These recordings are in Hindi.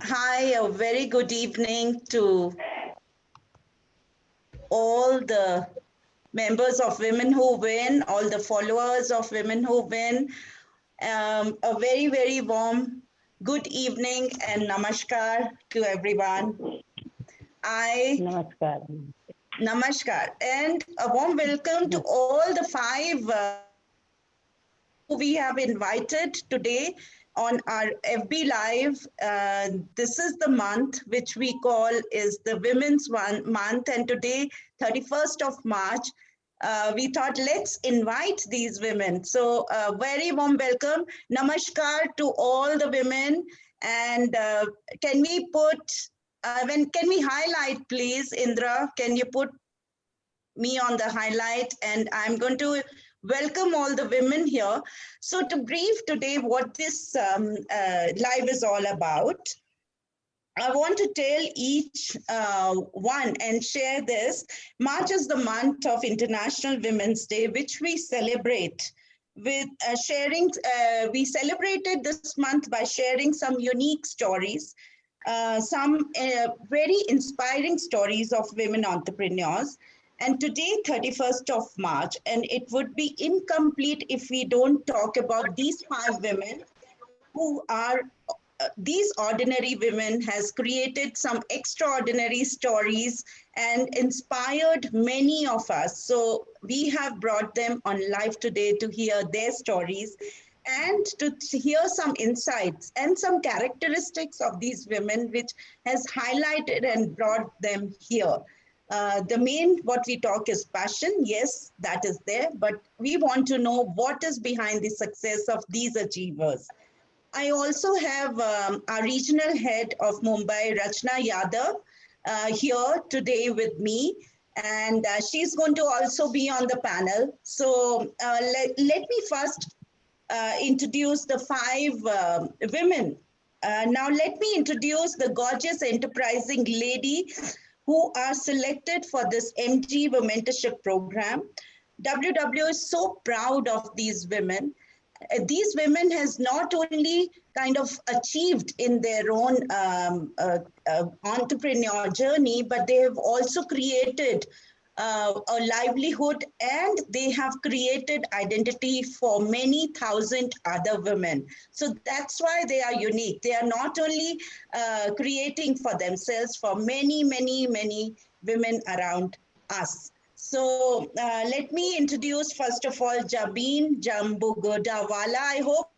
Hi, a very good evening to all the members of Women Who Win, all the followers of Women Who Win. A very, very warm good evening and namaskar to everyone. Namaskar. Namaskar, and a warm welcome to all the five who we have invited today on our FB Live. This is the month which we call is the Women's Month, and today, 31st of March, we thought let's invite these women. So, very warm welcome, namaskar to all the women, and can we put can we highlight, please, Indra? Can you put me on the highlight? And I'm going to welcome all the women here. So to brief today what this live is all about, I want to tell each one and share this. March is the month of International Women's Day, which we celebrate with sharing. We celebrated this month by sharing some unique stories, some very inspiring stories of women entrepreneurs. And today, 31st of March, and it would be incomplete if we don't talk about these five women who are these ordinary women has created some extraordinary stories and inspired many of us. So we have brought them on live today to hear their stories and to hear some insights and some characteristics of these women which has highlighted and brought them here. The main what we talk is passion. Yes, that is there, but we want to know what is behind the success of these achievers. I also have our regional head of Mumbai, Rachna Yadav, here today with me. And she's going to also be on the panel. So let me first introduce the five women. Now let me introduce the gorgeous enterprising lady who are selected for this MG Mentorship Program. WW is so proud of these women. These women has not only kind of achieved in their own entrepreneur journey, but they have also created a livelihood, and they have created identity for many thousand other women. So that's why they are unique. They are not only creating for themselves, for many, many, many women around us. So let me introduce first of all Jabin Jambugodawala. I hope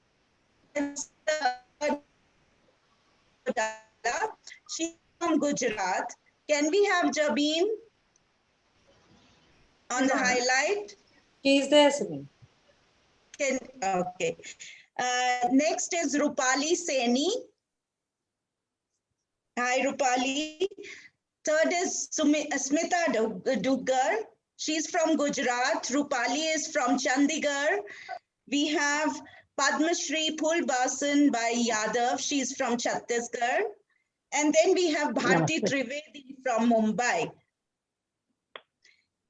she's from Gujarat. Can we have Jabin on the highlight? She is there, Simi. Okay. Next is Rupali Seni. Hi, Rupali. Third is Smita Dugar. She's from Gujarat. Rupali is from Chandigarh. We have Padma Shri Pulbasan by Yadav. She's from Chhattisgarh. And then we have Bharti Trivedi from Mumbai.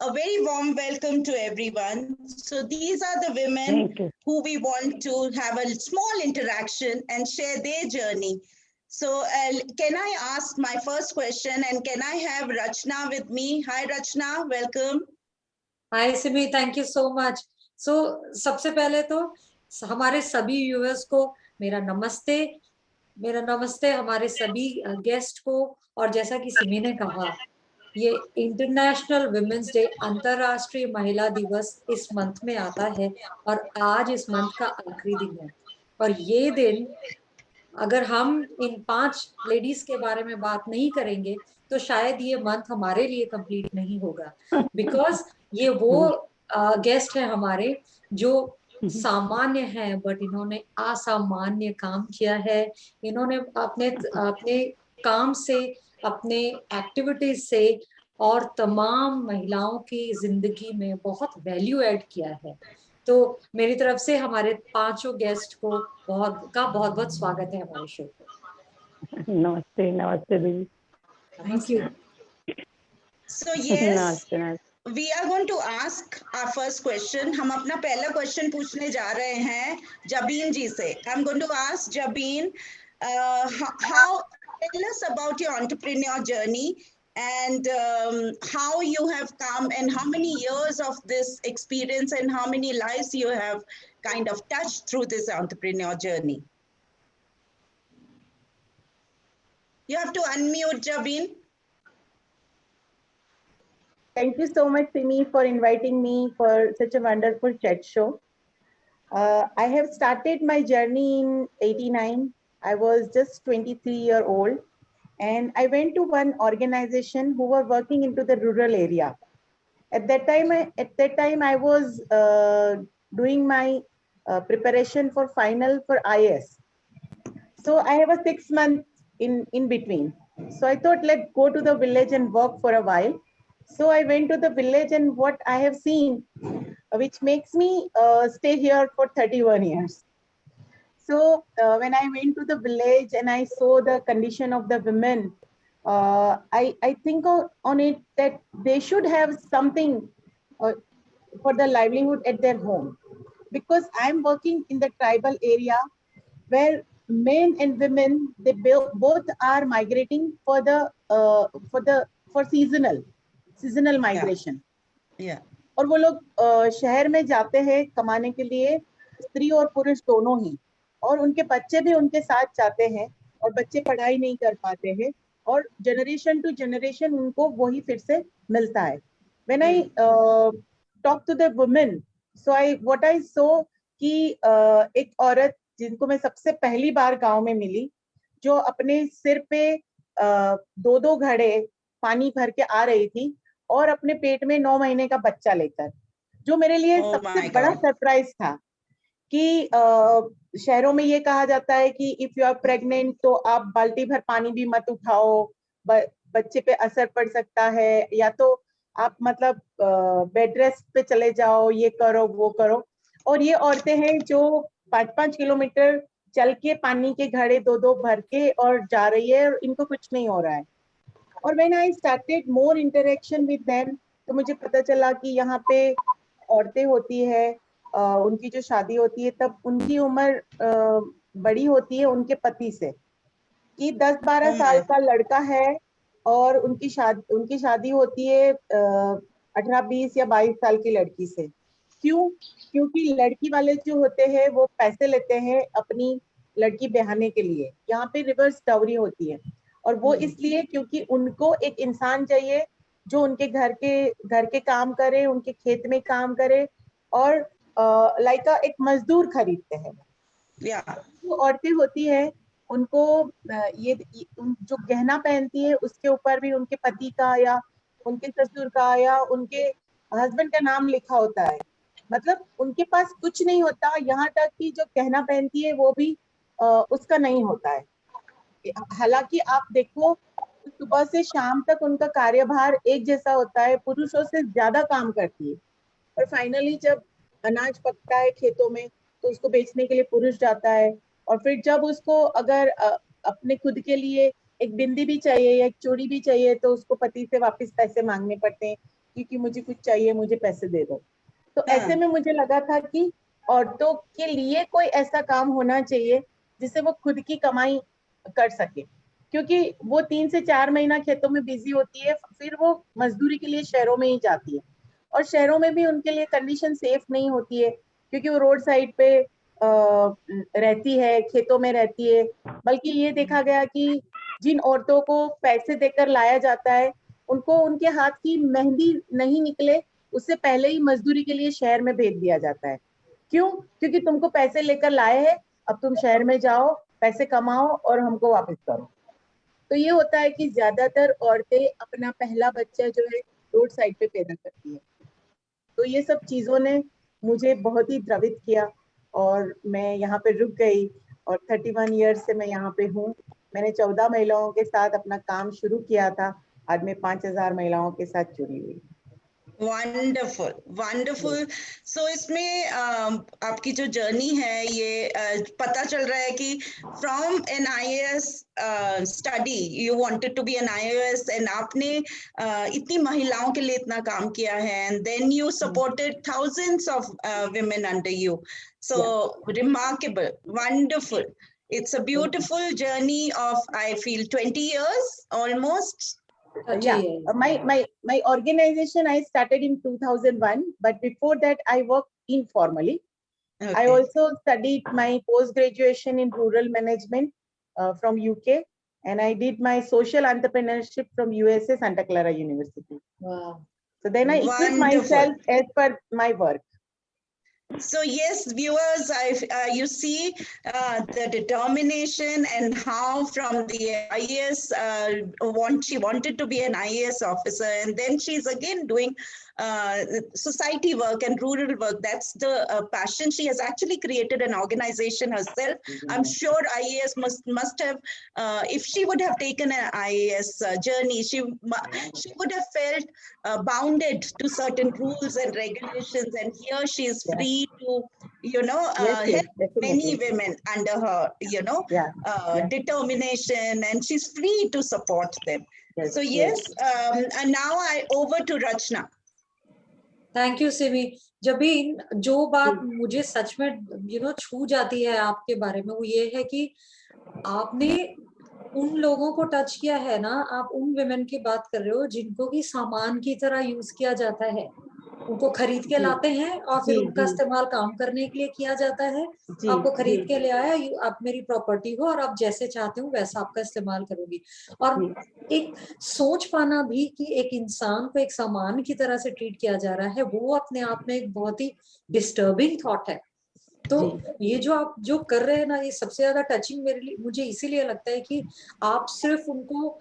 A very warm welcome to everyone. So these are the women who we want to have a small interaction and share their journey. So can I ask my first question, and can I have Rachna with me? Hi Rachna, welcome. Hi Simi, thank you so much. So सबसे पहले तो हमारे सभी व्यूअर्स को मेरा नमस्ते हमारे सभी गेस्ट को। और जैसा कि सिमी ने कहा, ये इंटरनेशनल वुमेन्स डे, अंतरराष्ट्रीय महिला दिवस इस मंथ में आता है और आज इस मंथ का आखिरी दिन है। और ये दिन अगर हम इन 5 लेडीज के बारे में बात नहीं करेंगे तो शायद ये मंथ हमारे लिए कंप्लीट नहीं होगा, बिकॉज ये वो गेस्ट है हमारे जो सामान्य है, बट इन्होंने असामान्य काम किया है। इन्होंने अपने काम से, अपने एक्टिविटीज से और तमाम महिलाओं की जिंदगी में बहुत वैल्यू ऐड किया है। तो मेरी तरफ से हमारे 5 गेस्ट को बहुत स्वागत है हमारे शो पे। नमस्ते दीदी। Thank you. So yes, we are going to ask our first question. हम अपना पहला क्वेश्चन पूछने जा रहे हैं जबीन जी से. I'm going to ask Jabin, how Tell us about your entrepreneur journey and how you have come and how many years of this experience and how many lives you have kind of touched through this entrepreneur journey. You have to unmute, Jabin. Thank you so much, Simi, for inviting me for such a wonderful chat show. I have started my journey in '89. I was just 23-year old, and I went to one organization who were working into the rural area. At that time, I was doing my preparation for final for IS. So I have a 6 month in between. So I thought, let's go to the village and work for a while. So I went to the village, and what I have seen, which makes me stay here for 31 years. So when I went to the village and I saw the condition of the women, I think on it that they should have something for the livelihood at their home. Because I'm working in the tribal area where men and women, they both are migrating for seasonal migration. Yeah. और वो लोग शहर में जाते हैं कमाने के लिए, स्त्री और पुरुष दोनों ही, और उनके बच्चे भी उनके साथ जाते हैं, और बच्चे पढ़ाई नहीं कर पाते हैं, और जनरेशन टू जनरेशन उनको वही फिर से मिलता है. When I talk to the women, so what I saw कि एक औरत जिनको मैं सबसे पहली बार गांव में मिली, जो अपने सिर पे 2-2 घड़े पानी भर के आ रही थी और अपने पेट में 9 महीने का बच्चा लेकर, जो मेरे लिए सबसे बड़ा सरप्राइज था. कि शहरों में ये कहा जाता है कि इफ यू आर प्रेग्नेंट तो आप बाल्टी भर पानी भी मत उठाओ, बच्चे पे असर पड़ सकता है, या तो आप मतलब बेड रेस्ट पे चले जाओ, ये करो वो करो. और ये औरतें हैं जो 5-5 किलोमीटर चल के पानी के घड़े 2-2 भर के और जा रही है, और इनको कुछ नहीं हो रहा है. और when I started more interaction with them, तो मुझे पता चला कि यहाँ पे औरतें होती है, उनकी जो शादी होती है तब उनकी उम्र बड़ी होती है उनके पति से, कि 10-12 साल का लड़का है और उनकी शादी होती है 18-20 या 22 साल की लड़की से. क्यों? क्योंकि लड़की वाले जो होते हैं वो पैसे लेते हैं अपनी लड़की ब्याहने के लिए. यहाँ पे रिवर्स डाउरी होती है, और वो इसलिए क्योंकि उनको एक इंसान चाहिए जो उनके घर के काम करे, उनके खेत में काम करे, और लाइक एक मजदूर खरीदते हैं. जो औरतें होती है उनको ये जो गहना पहनती है उसके ऊपर भी उनके पति का या उनके ससुर का या उनके हस्बैंड का नाम लिखा होता है. मतलब उनके पास कुछ नहीं होता, यहाँ तक कि जो गहना पहनती है वो भी उसका नहीं होता है. हालांकि आप देखो सुबह से शाम तक उनका कार्यभार एक जैसा होता है, पुरुषों से ज्यादा काम करती है. और फाइनली जब अनाज पकता है खेतों में तो उसको बेचने के लिए पुरुष जाता है, और फिर जब उसको अगर अपने खुद के लिए एक बिंदी भी चाहिए या एक चूड़ी भी चाहिए तो उसको पति से वापस पैसे मांगने पड़ते हैं, क्योंकि मुझे कुछ चाहिए, मुझे पैसे दे दो. तो ऐसे में मुझे लगा था कि औरतों के लिए कोई ऐसा काम होना चाहिए जिससे वो खुद की कमाई कर सके, क्योंकि वो 3 से 4 महीना खेतों में बिजी होती है, फिर वो मजदूरी के लिए शहरों में ही जाती है. और शहरों में भी उनके लिए कंडीशन सेफ नहीं होती है, क्योंकि वो रोड साइड पे रहती है, खेतों में रहती है. बल्कि ये देखा गया कि जिन औरतों को पैसे देकर लाया जाता है उनको उनके हाथ की मेहंदी नहीं निकले उससे पहले ही मजदूरी के लिए शहर में भेज दिया जाता है. क्यों? क्योंकि तुमको पैसे लेकर लाए हैं, अब तुम शहर में जाओ, पैसे कमाओ और हमको वापस करो. तो ये होता है कि ज्यादातर औरतें अपना पहला बच्चा जो है रोड साइड पे पैदा करती है. तो ये सब चीजों ने मुझे बहुत ही द्रवित किया और मैं यहाँ पे रुक गई, और 31 ईयर्स से मैं यहाँ पे हूँ. मैंने 14 महिलाओं के साथ अपना काम शुरू किया था, आज मैं 5000 महिलाओं के साथ जुड़ी हुई. Wonderful wonderful. सो इसमें आपकी जो जर्नी है ये पता चल रहा है कि from an IAS study you wanted to be an IAS and आपने इतनी महिलाओं के लिए इतना काम किया है, and then you supported thousands of women under you. So remarkable, wonderful. It's a beautiful journey of, I feel, 20 years almost. Yeah, my organization I started in 2001, but before that I worked informally. Okay. I also studied my post graduation in rural management from UK, and I did my social entrepreneurship from USA Santa Clara University. Wow. So then I equipped Wonderful. myself as per my work. So yes, viewers, you see the determination and how from the IAS, she wanted to be an IAS officer, and then she's again doing society work and rural work. That's the passion. She has actually created an organization herself. I'm sure IAS must have, if she would have taken an IAS journey, she would have felt bounded to certain rules and regulations, and here she is free to, help many women under her, determination, and she's free to support them. So yes, and now I over to Rachna. Thank you Simi. Jabeen, जो बात मुझे सच में छू जाती है आपके बारे में, वो ये है कि आपने उन लोगों को टच किया है ना। आप उन विमेन की बात कर रहे हो जिनको की सामान की तरह यूज किया जाता है। उनको खरीद के लाते हैं और फिर उनका इस्तेमाल काम करने के लिए किया जाता है। आपको खरीद के ले आया, आप मेरी प्रॉपर्टी हो और आप जैसे चाहते हो वैसा आपका इस्तेमाल करोगी। और एक सोच पाना भी कि एक इंसान को एक सामान की तरह से ट्रीट किया जा रहा है, वो अपने आप में एक बहुत ही डिस्टर्बिंग थॉट है। तो ये जो आप जो कर रहे हैं ना, ये सबसे ज्यादा टचिंग मुझे इसीलिए लगता है कि आप सिर्फ उनको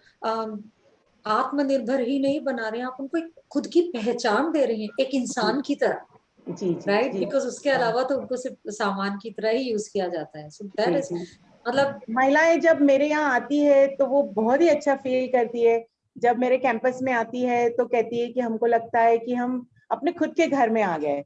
आत्मनिर्भर ही नहीं बना रहे हैं, आप उनको एक खुद की पहचान दे रहे हैं एक इंसान की तरह, राइट? बिकॉज उसके अलावा तो उनको सिर्फ सामान की तरह ही यूज किया जाता है। सो दैट इज, मतलब महिलाएं जब मेरे यहाँ आती है तो वो बहुत ही अच्छा फील करती है। जब मेरे कैंपस में आती है तो कहती है कि हमको लगता है कि हम अपने खुद के घर में आ गए।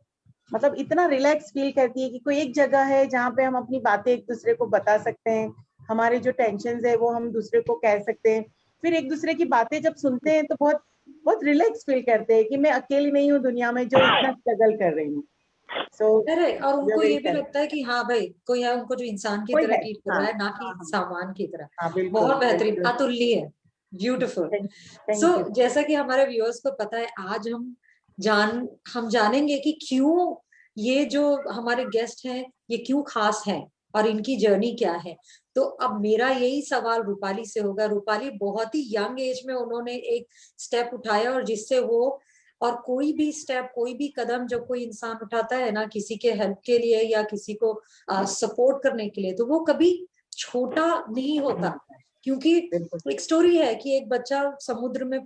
मतलब इतना रिलैक्स फील करती है कि कोई एक जगह है जहाँ पे हम अपनी बातें एक दूसरे को बता सकते हैं, हमारे जो टेंशन है वो हम दूसरे को कह सकते हैं। फिर एक दूसरे की बातें जब सुनते हैं तो बहुत बहुत रिलैक्स फील करते हैं कि मैं अकेली नहीं हूँ दुनिया में जो इतना स्ट्रगल कर रही हूँ। और उनको ये भी लगता है कि हाँ भाई कोई है उनको जो इंसान की तरह ट्रीट कर रहा है, ना कि सामान की तरह। बहुत बेहतरीन, अतुल्य है, ब्यूटीफुल। सो जैसा कि हमारे व्यूअर्स को पता है, आज हम जानेंगे कि क्यों ये जो हमारे गेस्ट हैं ये क्यों खास हैं और इनकी जर्नी क्या है। तो अब मेरा यही सवाल रूपाली से होगा। रूपाली, बहुत ही यंग एज में उन्होंने एक स्टेप उठाया, और जिससे वो, और कोई भी स्टेप, कोई भी कदम जब कोई इंसान उठाता है ना किसी के हेल्प के लिए या किसी को सपोर्ट करने के लिए, तो वो कभी छोटा नहीं होता। क्योंकि एक स्टोरी है कि एक बच्चा समुद्र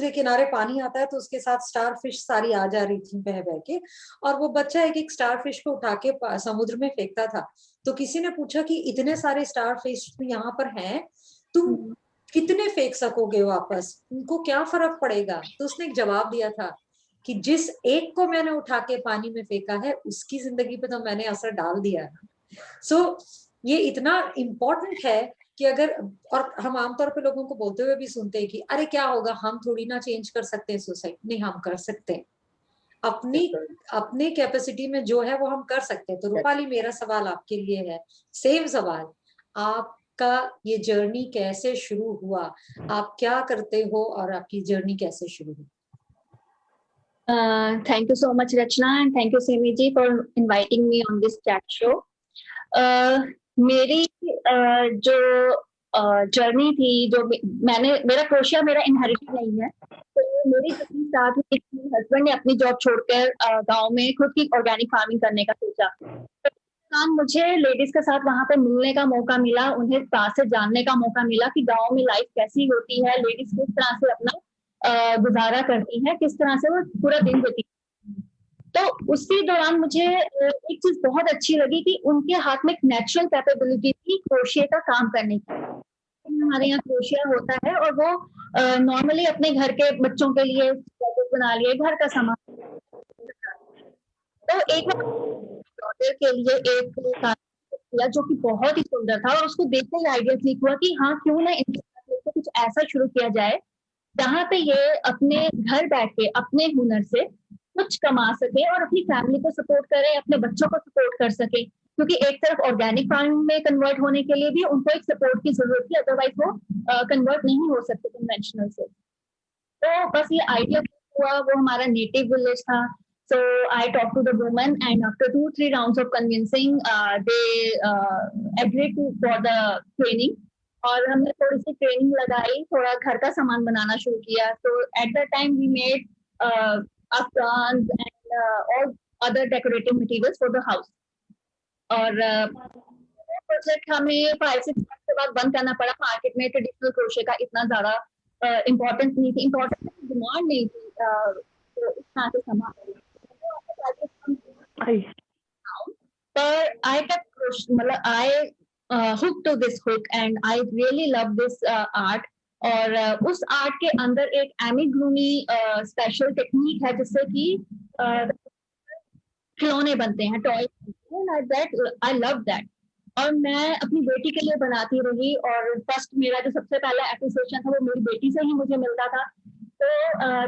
के किनारे पानी आता है तो उसके साथ स्टार फिश सारी आ जा रही थी बह बह के, और वो बच्चा एक एक स्टार फिश को उठा के समुद्र में फेंकता था। तो किसी ने पूछा कि इतने सारे स्टार फिश यहाँ पर हैं, तुम कितने फेंक सकोगे वापस, उनको क्या फर्क पड़ेगा? तो उसने एक जवाब दिया था कि जिस एक को मैंने उठा के पानी में फेंका है उसकी जिंदगी पे तो मैंने असर डाल दिया है। सो ये इतना इम्पोर्टेंट है कि अगर, और हम आमतौर पे लोगों को बोलते हुए भी सुनते हैं कि अरे क्या होगा, हम थोड़ी ना चेंज कर सकते हैं सोसाइटी। नहीं, हम कर सकते हैं, अपनी कैपेसिटी में जो है वो हम कर सकते हैं। तो रूपाली, मेरा सवाल आपके लिए है, सेम सवाल, आपका ये जर्नी कैसे शुरू हुआ? आप क्या करते हो और आपकी जर्नी कैसे शुरू हुई? Thank you so much, Rachna, and thank you, Simi ji, for inviting me on this chat show. मेरी जो जर्नी थी, जो मेरा क्रोशिया मेरा इनहेरिटेड नहीं है, तो मेरी जर्नी स्टार्ट हुई कि हस्बैंड ने अपनी जॉब छोड़कर गांव में खुद की ऑर्गेनिक फार्मिंग करने का सोचा। तो मुझे लेडीज के साथ वहां पे मिलने का मौका मिला, उन्हें पास से जानने का मौका मिला कि गाँव में लाइफ कैसी होती है, लेडीज किस तरह से अपना गुजारा करती है, किस तरह से वो पूरा दिन देती है। तो उसी दौरान मुझे एक चीज बहुत अच्छी लगी कि उनके हाथ में एक नेचुरल कैपेबिलिटी थी क्रोशिया का काम करने की। हमारे यहाँ क्रोशिया होता है और वो नॉर्मली अपने घर के बच्चों के लिए बना लिए, घर का सामान। तो एक डॉटर के लिए एक किया जो कि बहुत ही सुंदर था, और उसको देखते ही आइडिया क्लिक हुआ कि हाँ, क्यों ना इनसे कुछ ऐसा शुरू किया जाए जहाँ पे ये अपने घर बैठ के अपने हुनर से कुछ कमा सके और अपनी फैमिली को सपोर्ट करे, अपने बच्चों को सपोर्ट कर सके। क्योंकि एक तरफ ऑर्गेनिक फार्मिंग में कन्वर्ट होने के लिए भी उनको एक सपोर्ट की जरूरत थी, अदरवाइज वो कन्वर्ट नहीं हो सकते कन्वेंशनल से। तो बस ये आइडिया हुआ, वो हमारा नेटिव विलेज था। So I talked to the woman, and after 2-3 rounds of convincing, they agreed for the training. और हमने थोड़ी सी ट्रेनिंग लगाई, थोड़ा घर का सामान बनाना शुरू किया। So at that time we made aprons and all other decorative materials for the house. और प्रोजेक्ट हमें 5-6 months के बाद बंद करना पड़ा। मार्केट में ट्रेडिशनल क्रोशे का इतना ज्यादा इम्पोर्टेंस नहीं थी, डिमांड नहीं थी, तो इस तरह से संभाल। But I hooked to this hook and I really love this art. और उस आर्ट के अंदर एक एमिगुमी स्पेशल टेक्निक है जिससे कि खिलौने बनते हैं, टॉय। I love that. और मैं अपनी बेटी के लिए बनाती रही, और फर्स्ट मेरा जो सबसे पहला एप्रिसिएशन था वो मेरी बेटी से ही मुझे मिलता था। तो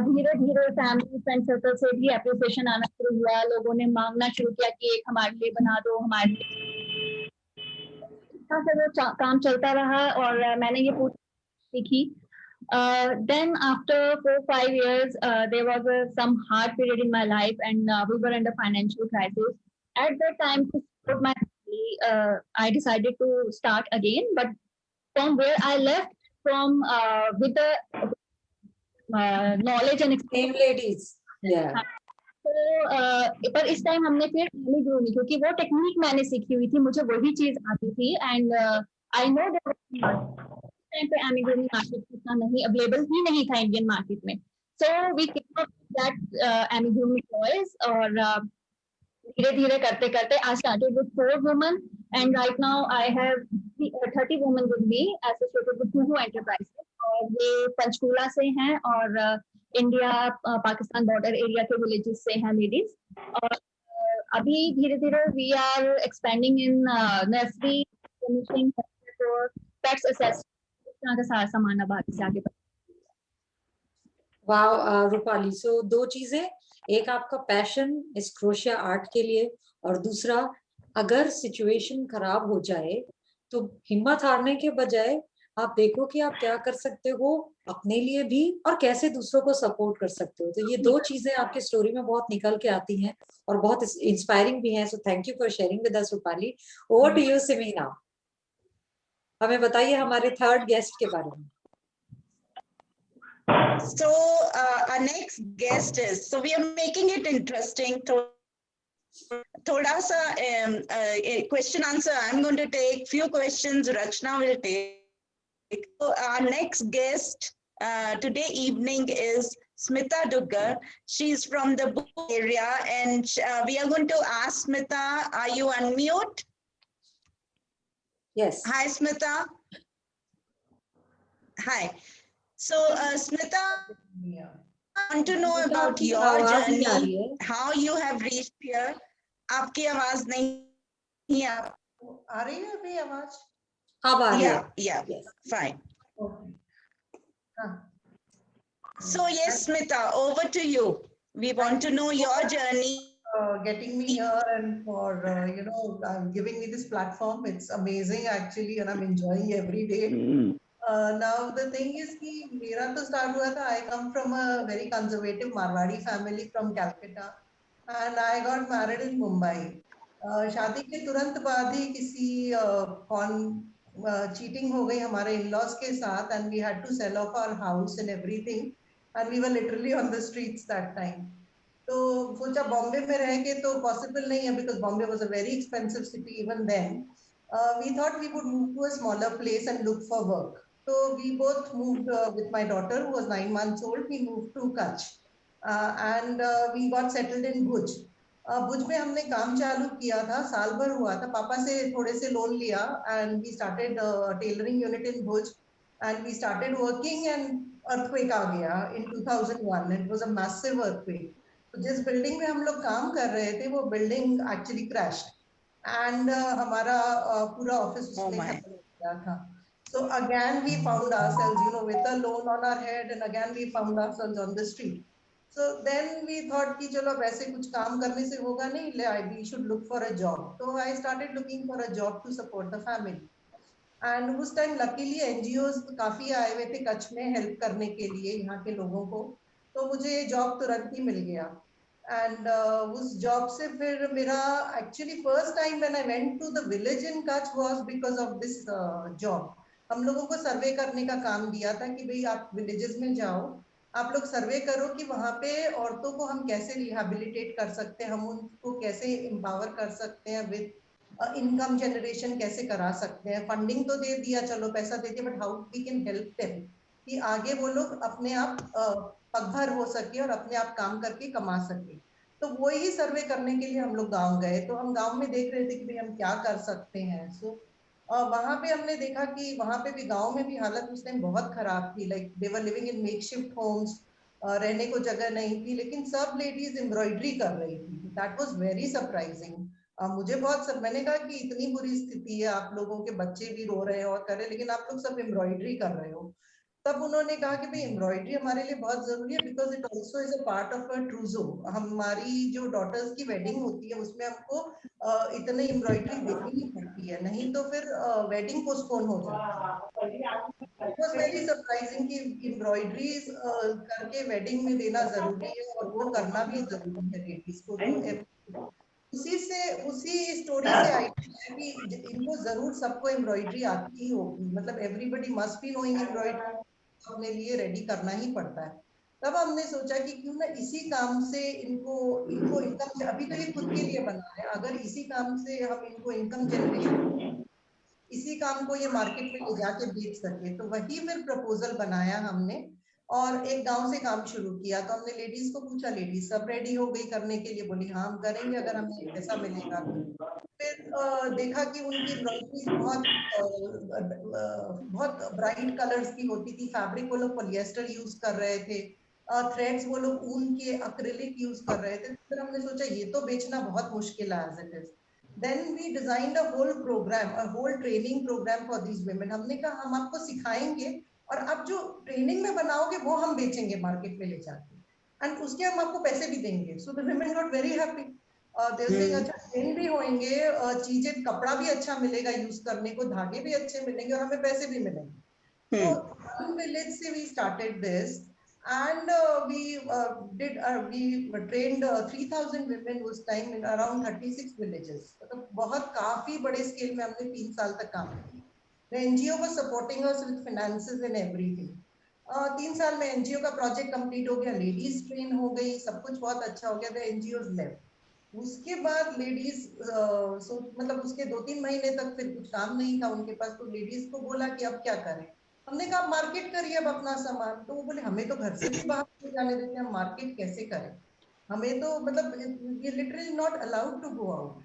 धीरे धीरे फैमिली फ्रेंड सर्कल से भी एप्रिसिएशन आना शुरू हुआ, लोगों ने मांगना शुरू किया कि एक हमारे लिए बना दो, हमारे लिए। वो काम चलता रहा और मैंने ये सीखी। Then after 4-5 years, there was some hard period in my life, and we were under financial crisis. At that time, to support my family, I decided to start again. But from where I left, from with the knowledge and Same ladies, yeah. तो पर इस टाइम हमने फिर एमिगुमी, क्योंकि वो टेक्निक मैंने सीखी हुई थी, मुझे वही चीज आती थी। एंड आई नो टाइम पे एमिगुमी मार्केट इतना नहीं अवेलेबल ही नहीं था इंडियन मार्केट में। So we came up that amigurumi toys, और धीरे धीरे करते करते I started with 4 women, and right now I have 30 women with me associated with two enterprises. और ये पंचकूला से हैं और इंडिया पाकिस्तान बॉर्डर एरिया के विलेजेस से हैं लेडीज। और अभी धीरे धीरे we are expanding in nursery, finishing, pets accessories, इस तरह का सारा सामान अब आगे से आगे। वाह रूपाली, सो 2 चीजें, एक आपका पैशन इस क्रोशिया आर्ट के लिए, और दूसरा अगर सिचुएशन खराब हो जाए तो हिम्मत हारने के बजाय आप देखो कि आप क्या कर सकते हो अपने लिए भी और कैसे दूसरों को सपोर्ट कर सकते हो। तो ये 2 चीजें आपकी स्टोरी में बहुत निकल के आती हैं और बहुत इंस्पायरिंग भी हैं। So thank you for sharing with us Rupali. Over to you Simina, हमें बताइए हमारे 3rd गेस्ट के बारे में। So our next guest is, so we are making it interesting. Thoda sa question answer, I'm going to take few questions, Rachna will take. So our next guest today evening is Smita Duggar. She's from the Bhuj area, and we are going to ask Smita, are you unmute? Yes. Hi Smita. Hi. So Smita, I want to know about your journey, how you have reached here. आपकी आवाज नहीं आ रही है अभी आवाज? Yeah, fine. Okay. So yes, Smita, over to you. We want to know your journey. Getting me here and for giving me this platform. It's amazing actually, and I'm enjoying every day. Now the thing is कि मेरा तो start हुआ था, I come from a very conservative Marwadi family from Calcutta, and I got married in Mumbai. शादी के तुरंत बाद ही किसी cheating हो गई हमारे in-laws के साथ, and we had to sell off our house and everything, and we were literally on the streets that time. तो सोचा बॉम्बे में रह के तो possible नहीं है, because Bombay was a very expensive city even then. We thought we would move to a smaller place and look for work. So we both moved with my daughter who was 9 months old. We moved to Kutch, and we got settled in Bhuj. भुज में हमने काम चालू किया था, साल भर हुआ था, पापा से थोड़े से लोन लिया, and we started tailoring unit in Bhuj, and we started working, and earthquake आ गया in 2001. It was a massive earthquake. तो जिस बिल्डिंग में हम लोग काम कर रहे थे वो बिल्डिंग एक्चुअली क्रैश्ड, एंड हमारा पूरा ऑफिस उसमें खत्म हो गया था. So again we found ourselves, with a loan on our head, and again we found ourselves on the street. So then we thought कि चलो अब ऐसे कुछ काम करने से होगा नहीं, we should look for a job. So I started looking for a job to support the family. And उस टाइम लकीली NGOs काफी आए हुए थे कच्छ में हेल्प करने के लिए यहाँ के लोगों को, तो मुझे जॉब तुरंत ही मिल गया. एंड उस जॉब से फिर मेरा actually first time when I went to the village in Kutch was because of this job. हम लोगों को सर्वे करने का काम दिया था कि भाई आप विलेजेस में जाओ, आप लोग सर्वे करो कि वहाँ पे औरतों को हम कैसे रिहेबिलिटेट कर सकते हैं, हम उनको कैसे एम्पावर कर सकते हैं, विद इनकम जनरेशन कैसे करा सकते हैं. फंडिंग तो दे दिया, चलो पैसा दे दिया, but how we can help them कि आगे वो लोग अपने आप पगभर हो सके और अपने आप काम करके कमा सके. तो वो ही सर्वे करने के लिए हम लोग गांव गए. तो हम गांव में देख रहे थे कि भाई हम क्या कर सकते हैं. सो वहां पे हमने देखा कि वहां पे भी गांव में भी हालत उस टाइम बहुत खराब थी. Like they were living in makeshift homes, रहने को जगह नहीं थी, लेकिन सब लेडीज एम्ब्रॉयडरी कर रही थी. That was very surprising. मुझे बहुत सब, मैंने कहा कि इतनी बुरी स्थिति है, आप लोगों के बच्चे भी रो रहे हैं और कर रहे हैं, लेकिन आप लोग सब एम्ब्रॉयडरी कर रहे हो. तब उन्होंने कहा कि भाई एम्ब्रॉयडरी हमारे लिए बहुत जरूरी है, because it also is a part of a trousseau. हमारी जो डॉटर्स की वेडिंग होती है उसमें हमको इतने एम्ब्रॉयडरी देनी ही पड़ती है, नहीं तो फिर वेडिंग पोस्टपोन हो जाती है. इट वाज वेरी सरप्राइजिंग कि एम्ब्रॉयडरी करके वेडिंग में देना जरूरी है, और वो करना भी जरूरी है लेडीज को. तो उसी स्टोरी से आइडिया है कि इनको जरूर सबको एम्ब्रॉयडरी आती ही होगी, मतलब everybody must be knowing embroidery, अपने लिए रेडी करना ही पड़ता है. तब हमने सोचा कि क्यों ना इसी काम से इनको इनको इनकम, अभी तो ये खुद के लिए बना है, अगर इसी काम से हम इनको इनकम जनरेशन, इसी काम को ये मार्केट में ले जाके बेच सके. तो वही फिर प्रपोजल बनाया हमने और एक गांव से काम शुरू किया. तो हमने लेडीज को पूछा, लेडीज सब रेडी हो गई करने के लिए, बोली हाँ हम करेंगे अगर हमें पैसा मिलेगा. फिर देखा कि उनकी एम्ब्रॉयडरी बहुत ब्राइट कलर्स की होती थी. फैब्रिक वो लोग पॉलिएस्टर यूज कर रहे थे, थ्रेड्स वो लोग ऊन के एक्रिलिक यूज कर रहे थे. फिर हमने सोचा ये तो बेचना बहुत मुश्किल है as it is. Then we designed a whole program, a whole training program for these women. हमने कहा हम आपको सिखाएंगे और आप जो ट्रेनिंग में बनाओगे वो हम बेचेंगे मार्केट में ले जाके, एंड उसके हम आपको पैसे भी देंगे. So the women got very happy. अच्छा ट्रेन भी होंगे, चीजें, कपड़ा भी अच्छा मिलेगा यूज करने को, धागे भी अच्छे मिलेंगे और हमें पैसे भी मिलेंगे. So one village से we started this, and we trained 3,000 women उस time in around 36 villages. मतलब बहुत काफी बड़े स्केल में हमने 3 साल तक काम किया. The NGO was supporting us with finances and everything. 3 साल में NGO का प्रोजेक्ट कंप्लीट हो गया, लेडीज ट्रेन हो गई, सब कुछ बहुत अच्छा हो गया. The NGOs left. उसके बाद लेडीज मतलब उसके 2-3 महीने तक फिर कुछ काम नहीं था उनके पास. तो लेडीज को बोला कि अब क्या करें. हमने कहा मार्केट करिए अब अपना सामान. तो वो बोले हमें तो घर से भी बाहर नहीं जाने देते, हम मार्केट कैसे करें, हमें तो मतलब ये literally not allowed to go out.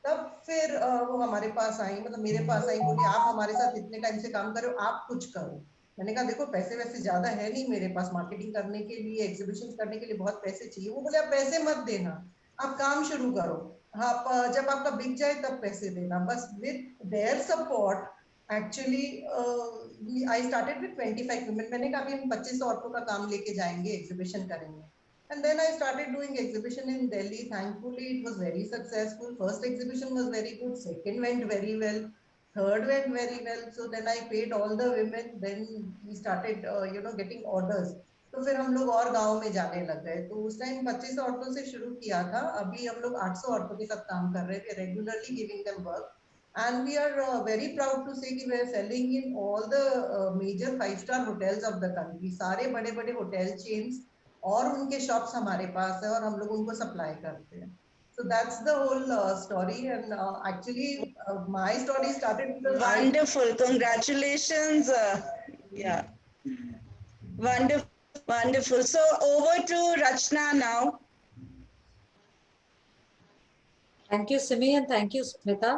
तब फिर वो हमारे पास आई, मतलब मेरे पास आई, बोली आप हमारे साथ इतने टाइम से काम कर रहे हो, आप कुछ करो. मैंने कहा देखो पैसे वैसे ज्यादा है नहीं मेरे पास, मार्केटिंग करने के लिए, एग्जीबिशन करने के लिए बहुत पैसे चाहिए. वो बोले आप पैसे मत देना, आप काम शुरू करो, आप जब आपका बिक जाए तब पैसे देना. बस with their support actually I started with 25 women. मैंने कहा अभी हम 25 औरतों का काम लेके जाएंगे, एग्जीबिशन करेंगे. And then I started doing exhibition in Delhi. Thankfully, it was very successful. First exhibition was very good. Second went very well. Third went very well. So then I paid all the women. Then we started, getting orders. तो फिर हम लोग और गांव में जाने लग गए. तो उस टाइम 25 औरतों से शुरू किया था, अभी हम लोग 800 औरतों के साथ काम कर रहे थे, regularly giving them work. And we are very proud to say कि we are selling in all the major 5-star hotels of the country. सारे बड़े बड़े hotel chains और उनके शॉप्स हमारे पास है और हम लोग उनको सप्लाई करते हैं. So that's the whole story, and actually my story started because Wonderful, congratulations. Yeah, wonderful. So over to Rachna now. Thank you, Simi, and thank you, Smita.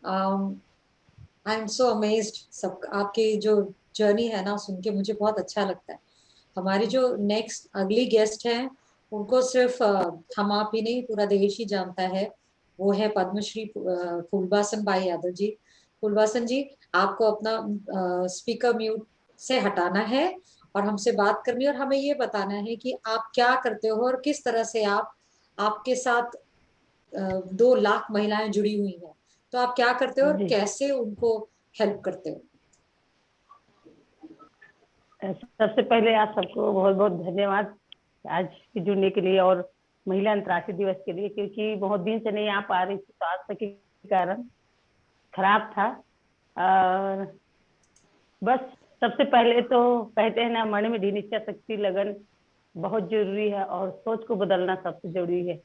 I am so amazed. सब आपकी जो जर्नी है ना सुन के मुझे बहुत अच्छा लगता है. हमारी जो नेक्स्ट अगली गेस्ट है उनको सिर्फ हम आप ही नहीं पूरा देश ही जानता है. वो है पद्मश्री फूलबासन बाई यादव जी. फूलबासन जी, आपको अपना स्पीकर म्यूट से हटाना है और हमसे बात करनी है और हमें ये बताना है कि आप क्या करते हो और किस तरह से आपके साथ 2 लाख महिलाएं जुड़ी हुई हैं। तो आप क्या करते हो और जी। कैसे उनको हेल्प करते हो? सबसे पहले आप सबको बहुत बहुत धन्यवाद आज जुड़ने के लिए और महिला अंतर्राष्ट्रीय दिवस के लिए, क्योंकि बहुत दिन से नहीं आ पा रही थी, स्वास्थ्य के कारण खराब था। और बस सबसे पहले तो कहते हैं ना, मन में दृढ़ इच्छा शक्ति लगन बहुत जरूरी है और सोच को बदलना सबसे जरूरी है।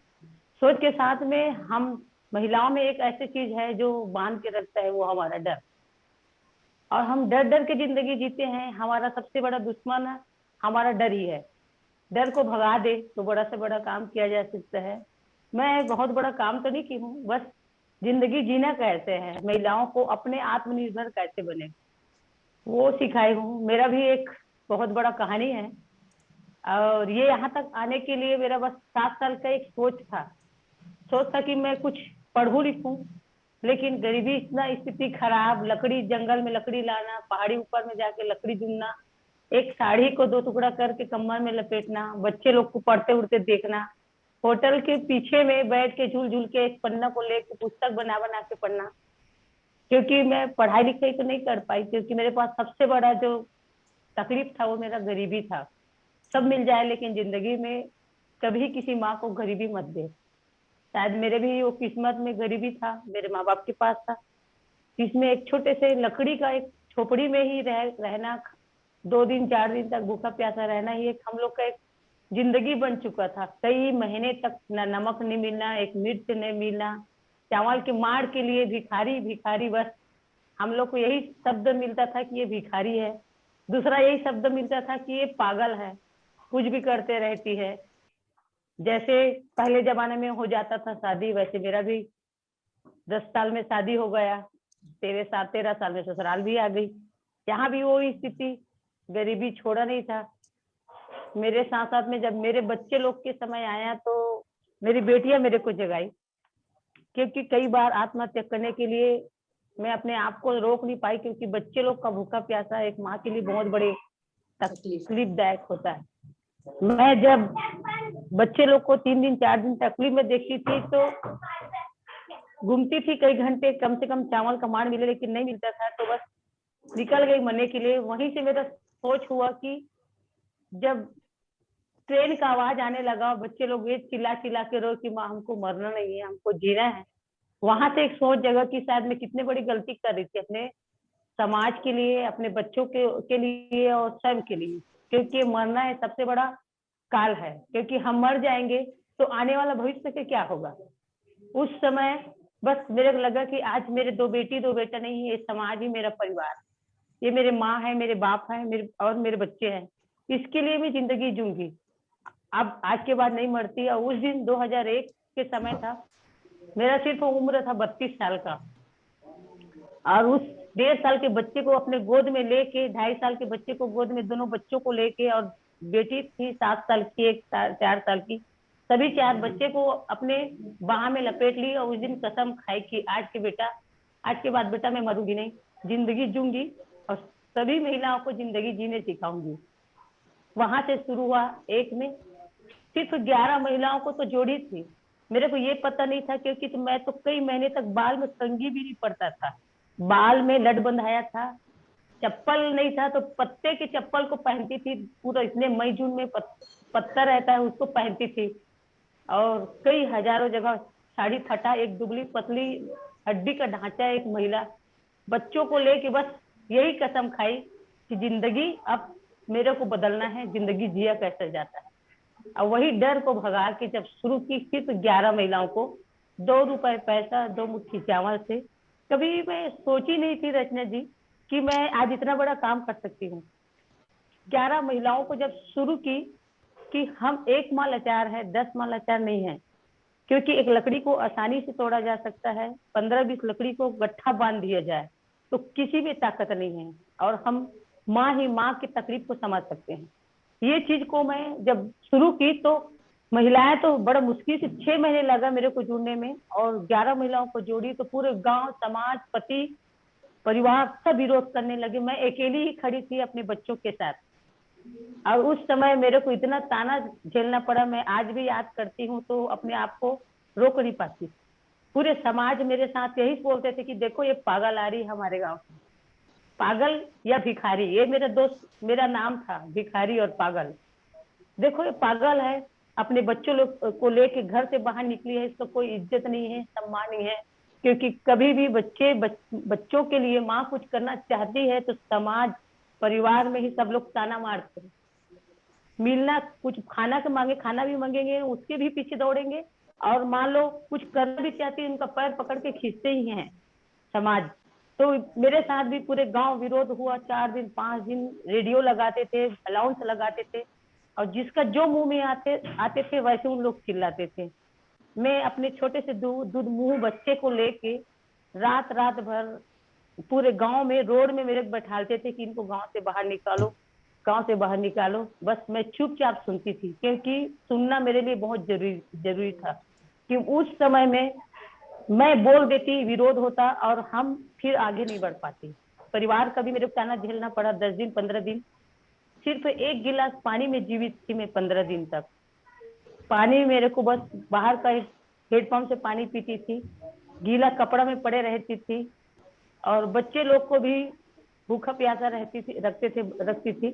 सोच के साथ में हम महिलाओं में एक ऐसी चीज है जो बांध के रखता है, वो हमारा डर। और हम डर डर के जिंदगी जीते हैं। हमारा सबसे बड़ा दुश्मन है हमारा डर ही है। डर को भगा दे तो बड़ा से बड़ा काम किया जा सकता है। मैं बहुत बड़ा काम तो नहीं की हूँ, बस जिंदगी जीना कैसे है, महिलाओं को अपने आत्मनिर्भर कैसे बने, वो सिखाई हूँ। मेरा भी एक बहुत बड़ा कहानी है और ये यहाँ तक आने के लिए मेरा बस 7 साल का एक सोच था कि मैं कुछ पढ़ूं लिखूं, लेकिन गरीबी इतना स्थिति खराब, लकड़ी जंगल में लकड़ी लाना, पहाड़ी ऊपर में जाके लकड़ी चुनना, एक साड़ी को 2 टुकड़ा करके कमर में लपेटना, बच्चे लोग को पढ़ते उड़ते देखना, होटल के पीछे में बैठ के झूल झूल के एक पन्ना को लेके पुस्तक बना बना के पढ़ना। क्योंकि मैं पढ़ाई लिखाई तो नहीं कर पाई, क्योंकि मेरे पास सबसे बड़ा जो तकलीफ था वो मेरा गरीबी था। सब मिल जाए लेकिन जिंदगी में कभी किसी माँ को गरीबी मत दे। शायद मेरे भी वो किस्मत में गरीबी था, मेरे माँ बाप के पास था, जिसमें एक छोटे से लकड़ी का एक झोपड़ी में ही रहना, 2 दिन 4 दिन तक भूखा प्यासा रहना ही एक हम लोग का एक जिंदगी बन चुका था। कई महीने तक ना नमक नहीं मिलना, एक मिर्च नहीं मिलना, चावल के मार के लिए भिखारी भिखारी, बस हम लोग को यही शब्द मिलता था कि ये भिखारी है। दूसरा यही शब्द मिलता था कि ये पागल है, कुछ भी करते रहती है। जैसे पहले जमाने में हो जाता था शादी, वैसे मेरा भी 10 साल में शादी हो गया, 13 साल में ससुराल भी आ गई। यहाँ भी वो स्थिति, गरीबी छोड़ा नहीं था। मेरे साथ साथ में जब मेरे बच्चे लोग के समय आया तो मेरी बेटियां मेरे को जगाई, क्योंकि कई बार आत्महत्या करने के लिए मैं अपने आप को रोक नहीं पाई, क्योंकि बच्चे लोग का भूखा प्यासा एक माँ के लिए बहुत बड़े तकलीफदायक होता है। मैं जब बच्चे लोग को 3 दिन 4 दिन तकलीफ में देखती थी तो घूमती थी कई घंटे, कम से कम चावल का मार मिले, लेकिन नहीं मिलता था तो बस निकल गई मरने के लिए। वहीं से मेरा सोच हुआ कि जब ट्रेन का आवाज आने लगा, बच्चे लोग ये चिल्ला चिल्ला के रो कि माँ हमको मरना नहीं है, हमको जीना है, वहां से एक सोच जगह कि शायद मैं कितनी बड़ी गलती कर रही थी अपने समाज के लिए, अपने बच्चों के लिए और स्वयं के लिए। क्योंकि मरना है सबसे बड़ा काल है, क्योंकि हम मर जाएंगे तो आने वाला भविष्य के क्या होगा। उस समय बस मेरे को लगा कि आज मेरे 2 बेटी 2 बेटा नहीं है, ये समाज ही मेरा परिवार, ये मेरे माँ है, मेरे बाप है, मेरे बच्चे हैं, इसके लिए मैं जिंदगी जूंगी। अब आज के बाद नहीं मरती। और उस दिन 2001 के समय था, मेरा सिर्फ उम्र था 32 साल का, और उस 1.5 साल के बच्चे को अपने गोद में लेके, 2.5 साल के बच्चे को गोद में, दोनों बच्चों को लेके, और बेटी थी 7 साल की, एक 4 साल की, सभी 4 बच्चे को अपने बाह में लपेट ली। और उस दिन कसम खाई कि आज के बाद बेटा मैं मरूंगी नहीं, जिंदगी जूंगी और सभी महिलाओं को जिंदगी जीने सिखाऊंगी। वहां से शुरू हुआ। एक में सिर्फ 11 महिलाओं को तो जोड़ी थी। मेरे को ये पता नहीं था, क्योंकि तो मैं तो कई महीने तक बाल में कंघी भी नहीं पड़ता था, बाल में लट बंधाया था, चप्पल नहीं था तो पत्ते के चप्पल को पहनती थी, पूरा इतने मई जून में पत्ता रहता है उसको पहनती थी। और कई हजारों जगह साड़ी फटा, एक दुबली पतली हड्डी का ढांचा एक महिला, बच्चों को लेके बस यही कसम खाई कि जिंदगी अब मेरे को बदलना है, जिंदगी जिया कैसे जाता है। और वही डर को भगा के जब शुरू की, सिर्फ 11 महिलाओं को 2 रुपए पैसा, 2 मुट्ठी चावल से, कभी मैं सोची नहीं थी रचना जी कि मैं आज इतना बड़ा काम कर सकती हूँ। 11 महिलाओं को जब शुरू की कि हम 1 माह लाचार है, 10 माह लाचार नहीं है, क्योंकि एक लकड़ी को आसानी से तोड़ा जा सकता है, 15-20 लकड़ी को गट्ठा बांध दिया जाए तो किसी भी ताकत नहीं है, और हम माँ ही माँ की तकलीफ को समझ सकते हैं। ये चीज को मैं जब शुरू की तो महिलाएं तो बड़ा मुश्किल से 6 महीने लगा मेरे को जुड़ने में, और 11 महिलाओं को जोड़ी तो पूरे गांव, समाज, पति, परिवार सब विरोध करने लगे। मैं अकेली ही खड़ी थी अपने बच्चों के साथ। और उस समय मेरे को इतना ताना झेलना पड़ा, मैं आज भी याद करती हूँ तो अपने आप को रोक नहीं पाती। पूरे समाज मेरे साथ यही बोलते थे कि देखो ये पागल आ रही है हमारे गांव से, पागल या भिखारी, ये मेरा दोस्त, मेरा नाम था भिखारी और पागल। देखो ये पागल है, अपने बच्चों लोग को लेके घर से बाहर निकली है, इसका कोई इज्जत नहीं है, सम्मान नहीं है। क्योंकि कभी भी बच्चों के लिए माँ कुछ करना चाहती है तो समाज परिवार में ही सब लोग ताना मारते हैं। मिलना, कुछ खाना के मांगे खाना भी मांगेंगे, उसके भी पीछे दौड़ेंगे, और मान लो कुछ करना भी चाहती है उनका पैर पकड़ के खींचते ही हैं समाज। तो मेरे साथ भी पूरे गांव विरोध हुआ, 4 दिन 5 दिन रेडियो लगाते थे, अलाउंस लगाते थे, और जिसका जो मुंह में आते थे वैसे उन लोग चिल्लाते थे। मैं अपने छोटे से दूध मुंह बच्चे को लेके रात भर पूरे गांव में रोड में मेरे बैठाते थे कि इनको गांव से बाहर निकालो, गांव से बाहर निकालो। बस मैं चुपचाप सुनती थी, क्योंकि सुनना मेरे लिए बहुत जरूरी था। कि उस समय में मैं बोल देती, विरोध होता और हम फिर आगे नहीं बढ़ पाते। परिवार का भी मेरे को ताना झेलना पड़ा 10 दिन 15 दिन। सिर्फ 1 गिलास पानी में जीवित थी मैं 15 दिन तक। पानी मेरे को बस बाहर का एक हेडपंप से पानी पीती थी, गीला कपड़ा में पड़े रहती थी, और बच्चे लोग को भी भूखा प्यासा रखती थी।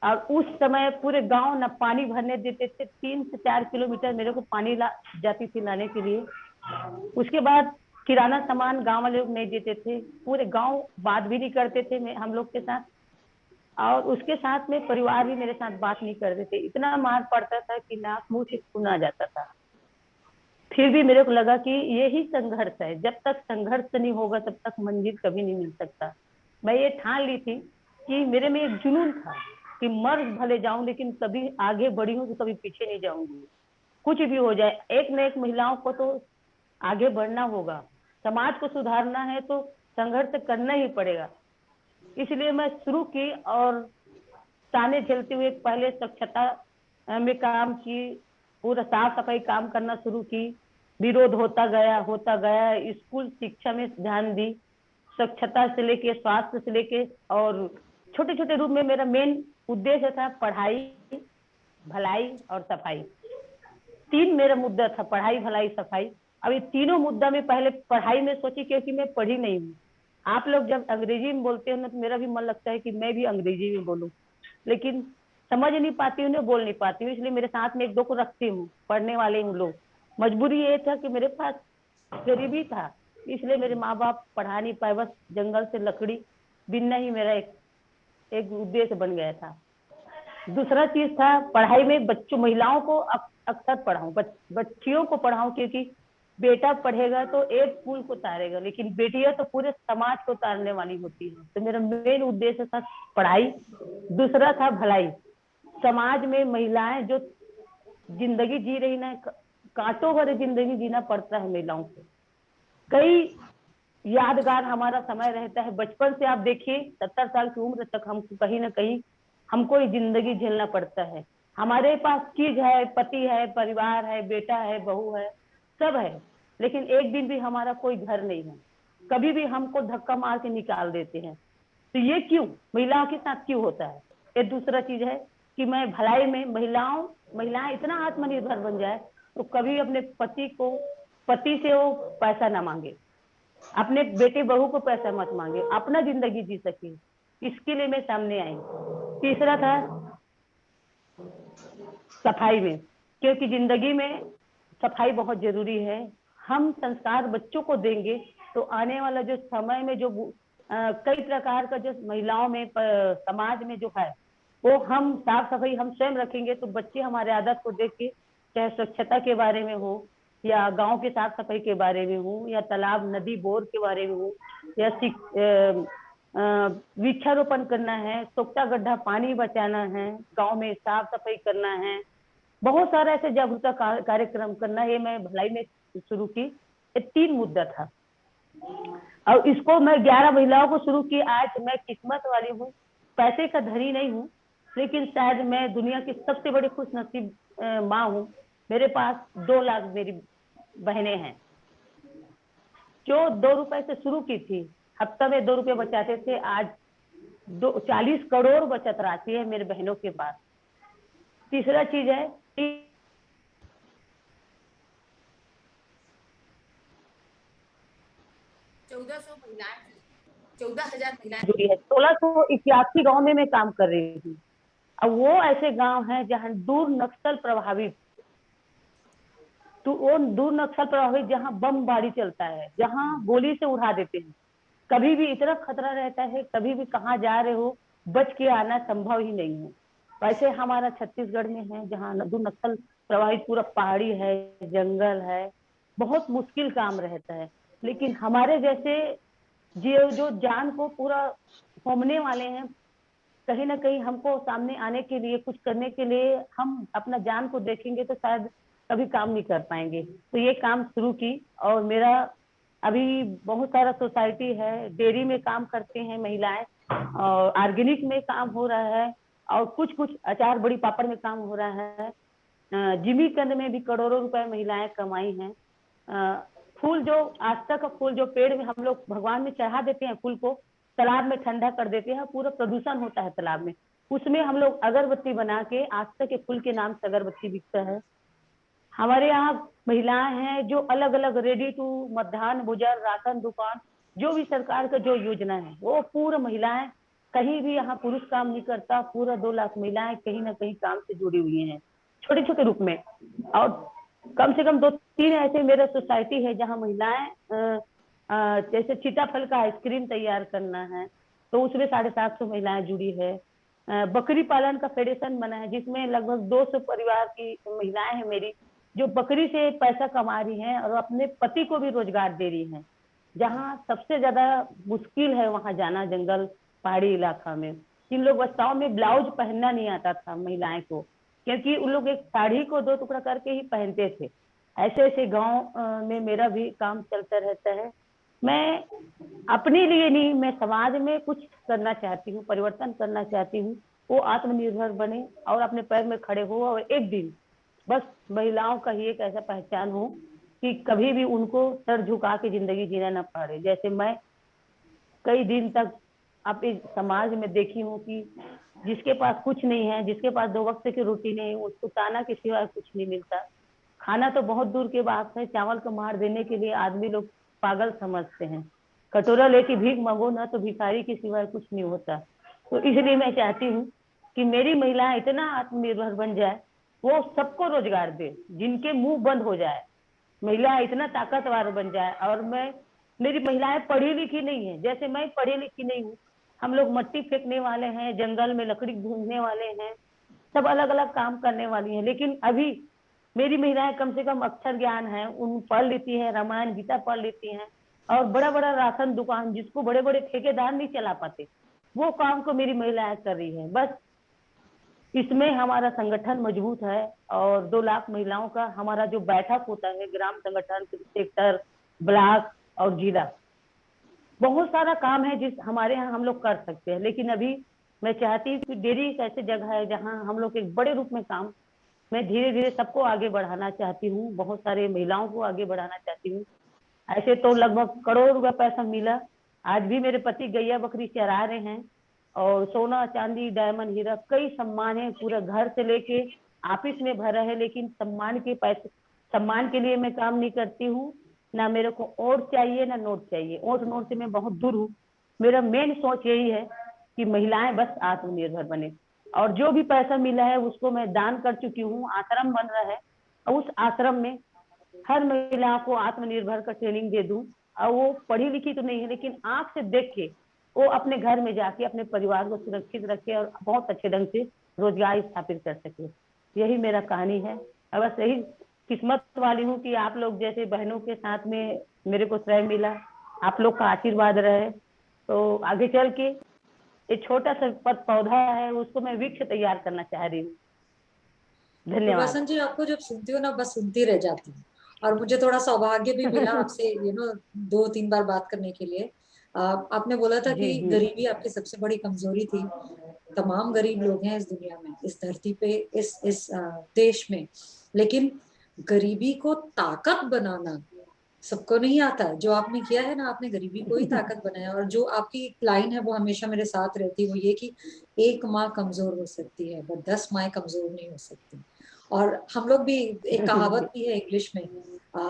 और उस समय पूरे गांव न पानी भरने देते थे, 3 से 4 किलोमीटर मेरे को पानी जाती थी लाने के लिए। उसके बाद किराना सामान गांव वाले लोग नहीं देते थे, पूरे गांव बात भी नहीं करते थे हम लोग के साथ, और उसके साथ में परिवार भी मेरे साथ बात नहीं करते थे। इतना मार पड़ता था कि नाक मुंह से खून आ जाता था। फिर भी मेरे को लगा कि यही संघर्ष है, जब तक संघर्ष नहीं होगा तब तक मंजिल कभी नहीं मिल सकता। मैं ये ठान ली थी कि मेरे में एक जुनून था कि मर भले जाऊं लेकिन कभी आगे बढ़ी हूं तो कभी पीछे नहीं जाऊंगी। कुछ भी हो जाए, एक न एक महिलाओं को तो आगे बढ़ना होगा, समाज को सुधारना है तो संघर्ष करना ही पड़ेगा। इसलिए मैं शुरू की और ताने झेलते हुए पहले स्वच्छता में काम की, पूरा साफ सफाई काम करना शुरू की। विरोध होता गया। स्कूल शिक्षा में ध्यान दी, स्वच्छता से लेके स्वास्थ्य से लेके, और छोटे छोटे रूप में मेरा मेन उद्देश्य था पढ़ाई, भलाई और सफाई। 3 मेरा मुद्दा था, पढ़ाई भलाई सफाई। अब ये तीनों मुद्दा में पहले पढ़ाई में सोची, क्योंकि मैं पढ़ी नहीं हूँ। आप लोग जब अंग्रेजी में बोलते हो ना तो मेरा भी मन लगता है कि मैं भी अंग्रेजी में बोलूं, लेकिन समझ नहीं पाती हूँ, बोल नहीं पाती हूँ। इसलिए मेरे साथ में 1-2 को रखती हूँ, पढ़ने वाले हूँ लोग। मजबूरी ये था कि मेरे पास गरीबी था, इसलिए मेरे माँ बाप पढ़ा नहीं पाए, बस जंगल से लकड़ी बिनना ही मेरा एक उद्देश्य बन गया था। दूसरा चीज था पढ़ाई में महिलाओं को अक्सर पढ़ाऊं, बच्चियों को पढ़ाऊं, क्योंकि बेटा पढ़ेगा तो एक कुल को उतारेगा, लेकिन बेटियां तो पूरे समाज को उतारने वाली होती है। तो मेरा मेन उद्देश्य था पढ़ाई। दूसरा था भलाई। समाज में महिलाएं जो जिंदगी जी रही ना, कांटों भरे जिंदगी जीना पड़ता है महिलाओं को। कई यादगार हमारा समय रहता है, बचपन से आप देखिए 70 साल की उम्र तक हमको कहीं ना कहीं हमको ये जिंदगी झेलना पड़ता है। हमारे पास चीज है, पति है, परिवार है, बेटा है, बहू है, सब है, लेकिन एक दिन भी हमारा कोई घर नहीं है। कभी भी हमको धक्का मार के निकाल देते हैं। तो ये क्यों, महिलाओं के साथ क्यों होता है? ये दूसरा चीज है कि मैं भलाई में महिलाएं इतना आत्मनिर्भर बन जाए तो कभी अपने पति से वो पैसा ना मांगे, अपने बेटे बहू को पैसा मत मांगे, अपना जिंदगी जी सके, इसके लिए मैं सामने आई। तीसरा था सफाई में, क्योंकि जिंदगी में सफाई बहुत जरूरी है। हम संस्कार बच्चों को देंगे तो आने वाला जो समय में जो कई प्रकार का जो महिलाओं में समाज में जो है वो हम साफ सफाई हम स्वयं रखेंगे तो बच्चे हमारे आदत को देख के, चाहे स्वच्छता के बारे में हो या गांव के साफ सफाई के बारे में हो या तालाब नदी बोर के बारे में हो या वृक्षारोपण करना है, सोखता गड्ढा पानी बचाना है, गांव में साफ सफाई करना है, बहुत सारा ऐसे जागरूकता कार्यक्रम करना है। ये मैं भलाई में शुरू की। ये 3 मुद्दा था और इसको मैं 11 महिलाओं को शुरू की। आज मैं किस्मत वाली हूँ, पैसे का धनी नहीं हूँ, लेकिन शायद मैं दुनिया की सबसे बड़ी खुश नसीब माँ हूँ। मेरे पास 2 लाख मेरी बहनें हैं जो 2 रुपए से शुरू की थी, हफ्ता में 2 रुपए बचाते थे। आज 40 करोड़ बचत राशि है मेरे बहनों के पास। तीसरा चीज है कि 14,000 महिलाएं जुड़ी है। 1681 गांव में मैं काम कर रही हूँ। अब वो ऐसे गांव हैं जहाँ दूर नक्सल प्रभावित, तो वो दूर नक्सल प्रभावित जहाँ बमबारी चलता है, जहाँ गोली से उड़ा देते हैं, कभी भी इतना खतरा रहता है, कभी भी कहाँ जा रहे हो बच के आना संभव ही नहीं है। वैसे हमारा छत्तीसगढ़ में है जहाँ दूर नक्सल प्रभावित पूरा पहाड़ी है, जंगल है, बहुत मुश्किल काम रहता है। लेकिन हमारे जैसे जो जान को पूरा होमने वाले हैं, कहीं ना कहीं हमको सामने आने के लिए, कुछ करने के लिए, हम अपना जान को देखेंगे तो शायद कभी काम नहीं कर पाएंगे। तो ये काम शुरू की, और मेरा अभी बहुत सारा सोसाइटी है, डेयरी में काम करते हैं महिलाएं, और ऑर्गेनिक में काम हो रहा है, और कुछ कुछ अचार बड़ी पापड़ में काम हो रहा है। जिमीकंद में भी करोड़ों रुपए महिलाएं कमाई हैं। फूल जो आस्था का फूल जो पेड़ में हम लोग भगवान में चढ़ा देते हैं, फूल को तालाब में ठंडा कर देते हैं, पूरा प्रदूषण होता है तालाब में, उसमें हम लोग अगरबत्ती बना के, आस्था के फूल के नाम से अगरबत्ती बिकता है। हमारे यहाँ महिलाएं हैं जो अलग अलग रेडी टू मध्याह्न भोजन, राशन दुकान, जो भी सरकार का जो योजना है वो पूरा महिलाएं, कहीं भी यहाँ पुरुष काम नहीं करता, पूरा 2 लाख महिलाएं कहीं ना कहीं काम से जुड़ी हुई हैं, छोटे छोटे रूप में। और कम से कम 2-3 ऐसे मेरे सोसाइटी है जहाँ महिलाएं जैसे सीताफल का आइसक्रीम तैयार करना है तो उसमें 750 महिलाएं जुड़ी है। बकरी पालन का फेडरेशन बना है जिसमें लगभग 200 परिवार की महिलाएं हैं मेरी, जो बकरी से पैसा कमा रही हैं और अपने पति को भी रोजगार दे रही हैं। जहाँ सबसे ज्यादा मुश्किल है वहां जाना, जंगल पहाड़ी इलाका में, जिन लोग बच्चाओं में ब्लाउज पहनना नहीं आता था महिलाएं को, क्योंकि उन लोग एक साड़ी को 2 टुकड़ा करके ही पहनते थे। ऐसे ऐसे गांव में मेरा भी काम चलता रहता है। मैं अपने लिए नहीं, मैं समाज में कुछ करना चाहती हूँ, परिवर्तन करना चाहती हूँ, वो आत्मनिर्भर बने और अपने पैर में खड़े हो, और एक दिन बस महिलाओं का ही एक ऐसा पहचान हो कि कभी भी उनको सर झुका के जिंदगी जीना ना पड़े। जैसे मैं कई दिन तक अपने समाज में देखी हूँ कि जिसके पास कुछ नहीं है, जिसके पास 2 वक्त की रोटी नहीं है, उसको ताना के सिवाय कुछ नहीं मिलता। खाना तो बहुत दूर की बात है, चावल का मार देने के लिए आदमी लोग पागल समझते हैं। कटोरा लेके भीख मांगो ना तो भिखारी के सिवाय कुछ नहीं होता। तो इसलिए मैं चाहती हूँ कि मेरी महिलाएं इतना आत्मनिर्भर बन जाए, वो सबको रोजगार दे, जिनके मुंह बंद हो जाए, महिला इतना ताकतवर बन जाए। और मेरी महिलाएं पढ़ी लिखी नहीं है, जैसे मैं पढ़ी लिखी नहीं हूँ, हम लोग मट्टी फेंकने वाले हैं, जंगल में लकड़ी ढूंढने वाले हैं, सब अलग अलग काम करने वाली हैं। लेकिन अभी मेरी महिलाएं कम से कम अक्षर ज्ञान है, उन पढ़ लेती है, रामायण गीता पढ़ लेती हैं, और बड़ा बड़ा राशन दुकान जिसको बड़े बड़े ठेकेदार नहीं चला पाते, वो काम को मेरी महिलाएं कर रही है। बस इसमें हमारा संगठन मजबूत है, और 2 लाख महिलाओं का हमारा जो बैठक होता है, ग्राम संगठन, सेक्टर, ब्लॉक और जिला, बहुत सारा काम है जिस हमारे यहाँ हम लोग कर सकते हैं। लेकिन अभी मैं चाहती हूँ कि डेयरी एक ऐसी जगह है जहाँ हम लोग एक बड़े रूप में काम, मैं धीरे धीरे सबको आगे बढ़ाना चाहती हूँ, बहुत सारे महिलाओं को आगे बढ़ाना चाहती हूँ। ऐसे तो लगभग करोड़ रुपया पैसा मिला। आज भी मेरे पति गैया बकरी चरा रहे हैं, और सोना चांदी डायमंड हीरा कई सम्मान है, पूरा घर से लेके ऑफिस में भरा है। लेकिन सम्मान के पैसे, सम्मान के लिए मैं काम नहीं करती हूँ, ना मेरे को ओट चाहिए ना नोट चाहिए। ओट नोट से मैं बहुत दूर हूँ। मेरा मेन सोच यही है कि महिलाएं बस आत्मनिर्भर बने, और जो भी पैसा मिला है उसको मैं दान कर चुकी हूँ। आश्रम बन रहा है, और उस आश्रम में हर महिला को आत्मनिर्भर का ट्रेनिंग दे दूं। और वो पढ़ी लिखी तो नहीं है, लेकिन आंख से देख के वो अपने घर में जाके अपने परिवार को सुरक्षित रखे और बहुत अच्छे ढंग से रोजगार स्थापित कर सके। यही मेरा कहानी है। और बस यही किस्मत वाली हूँ कि आप लोग जैसे बहनों के साथ में मेरे को श्रेय मिला, आप लोग का आशीर्वाद रहे, तो आगे चल के एक छोटा सा पौधा है उसको मैं वृक्ष तैयार करना चाह रही हूँ। धन्यवाद। बसंत जी, आपको जब सुनती हूँ ना, बस सुनती रह जाती हूँ। और मुझे थोड़ा सौभाग्य भी मिला आपसे 2-3 बार बात करने के लिए। आपने बोला था कि गरीबी आपकी सबसे बड़ी कमजोरी थी। तमाम गरीब लोग हैं इस दुनिया में, इस धरती पे, इस देश में, लेकिन गरीबी को ताकत बनाना सबको नहीं आता है। जो आपने किया है ना, आपने गरीबी को ही ताकत बनाया। और जो आपकी लाइन है वो हमेशा मेरे साथ रहती है, वो ये कि एक माँ कमजोर हो सकती है बट 10 माएँ कमजोर नहीं हो सकती। और हम लोग भी, एक कहावत भी है इंग्लिश में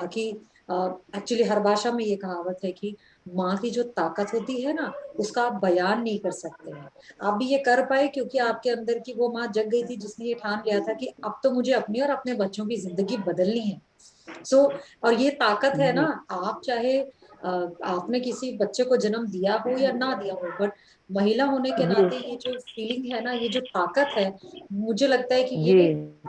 कि एक्चुअली हर भाषा में ये कहावत है कि माँ की जो ताकत होती है ना, उसका आप बयान नहीं कर सकते हैं। आप भी ये कर पाए क्योंकि आपके अंदर की वो माँ जग गई थी जिसने ये ठान लिया था कि अब तो मुझे अपनी और अपने बच्चों की जिंदगी बदलनी है। और ये ताकत है ना, आप चाहे आपने किसी बच्चे को जन्म दिया हो या ना दिया हो, बट महिला होने के नाते ये जो फीलिंग है ना, ये जो ताकत है, मुझे लगता है कि ये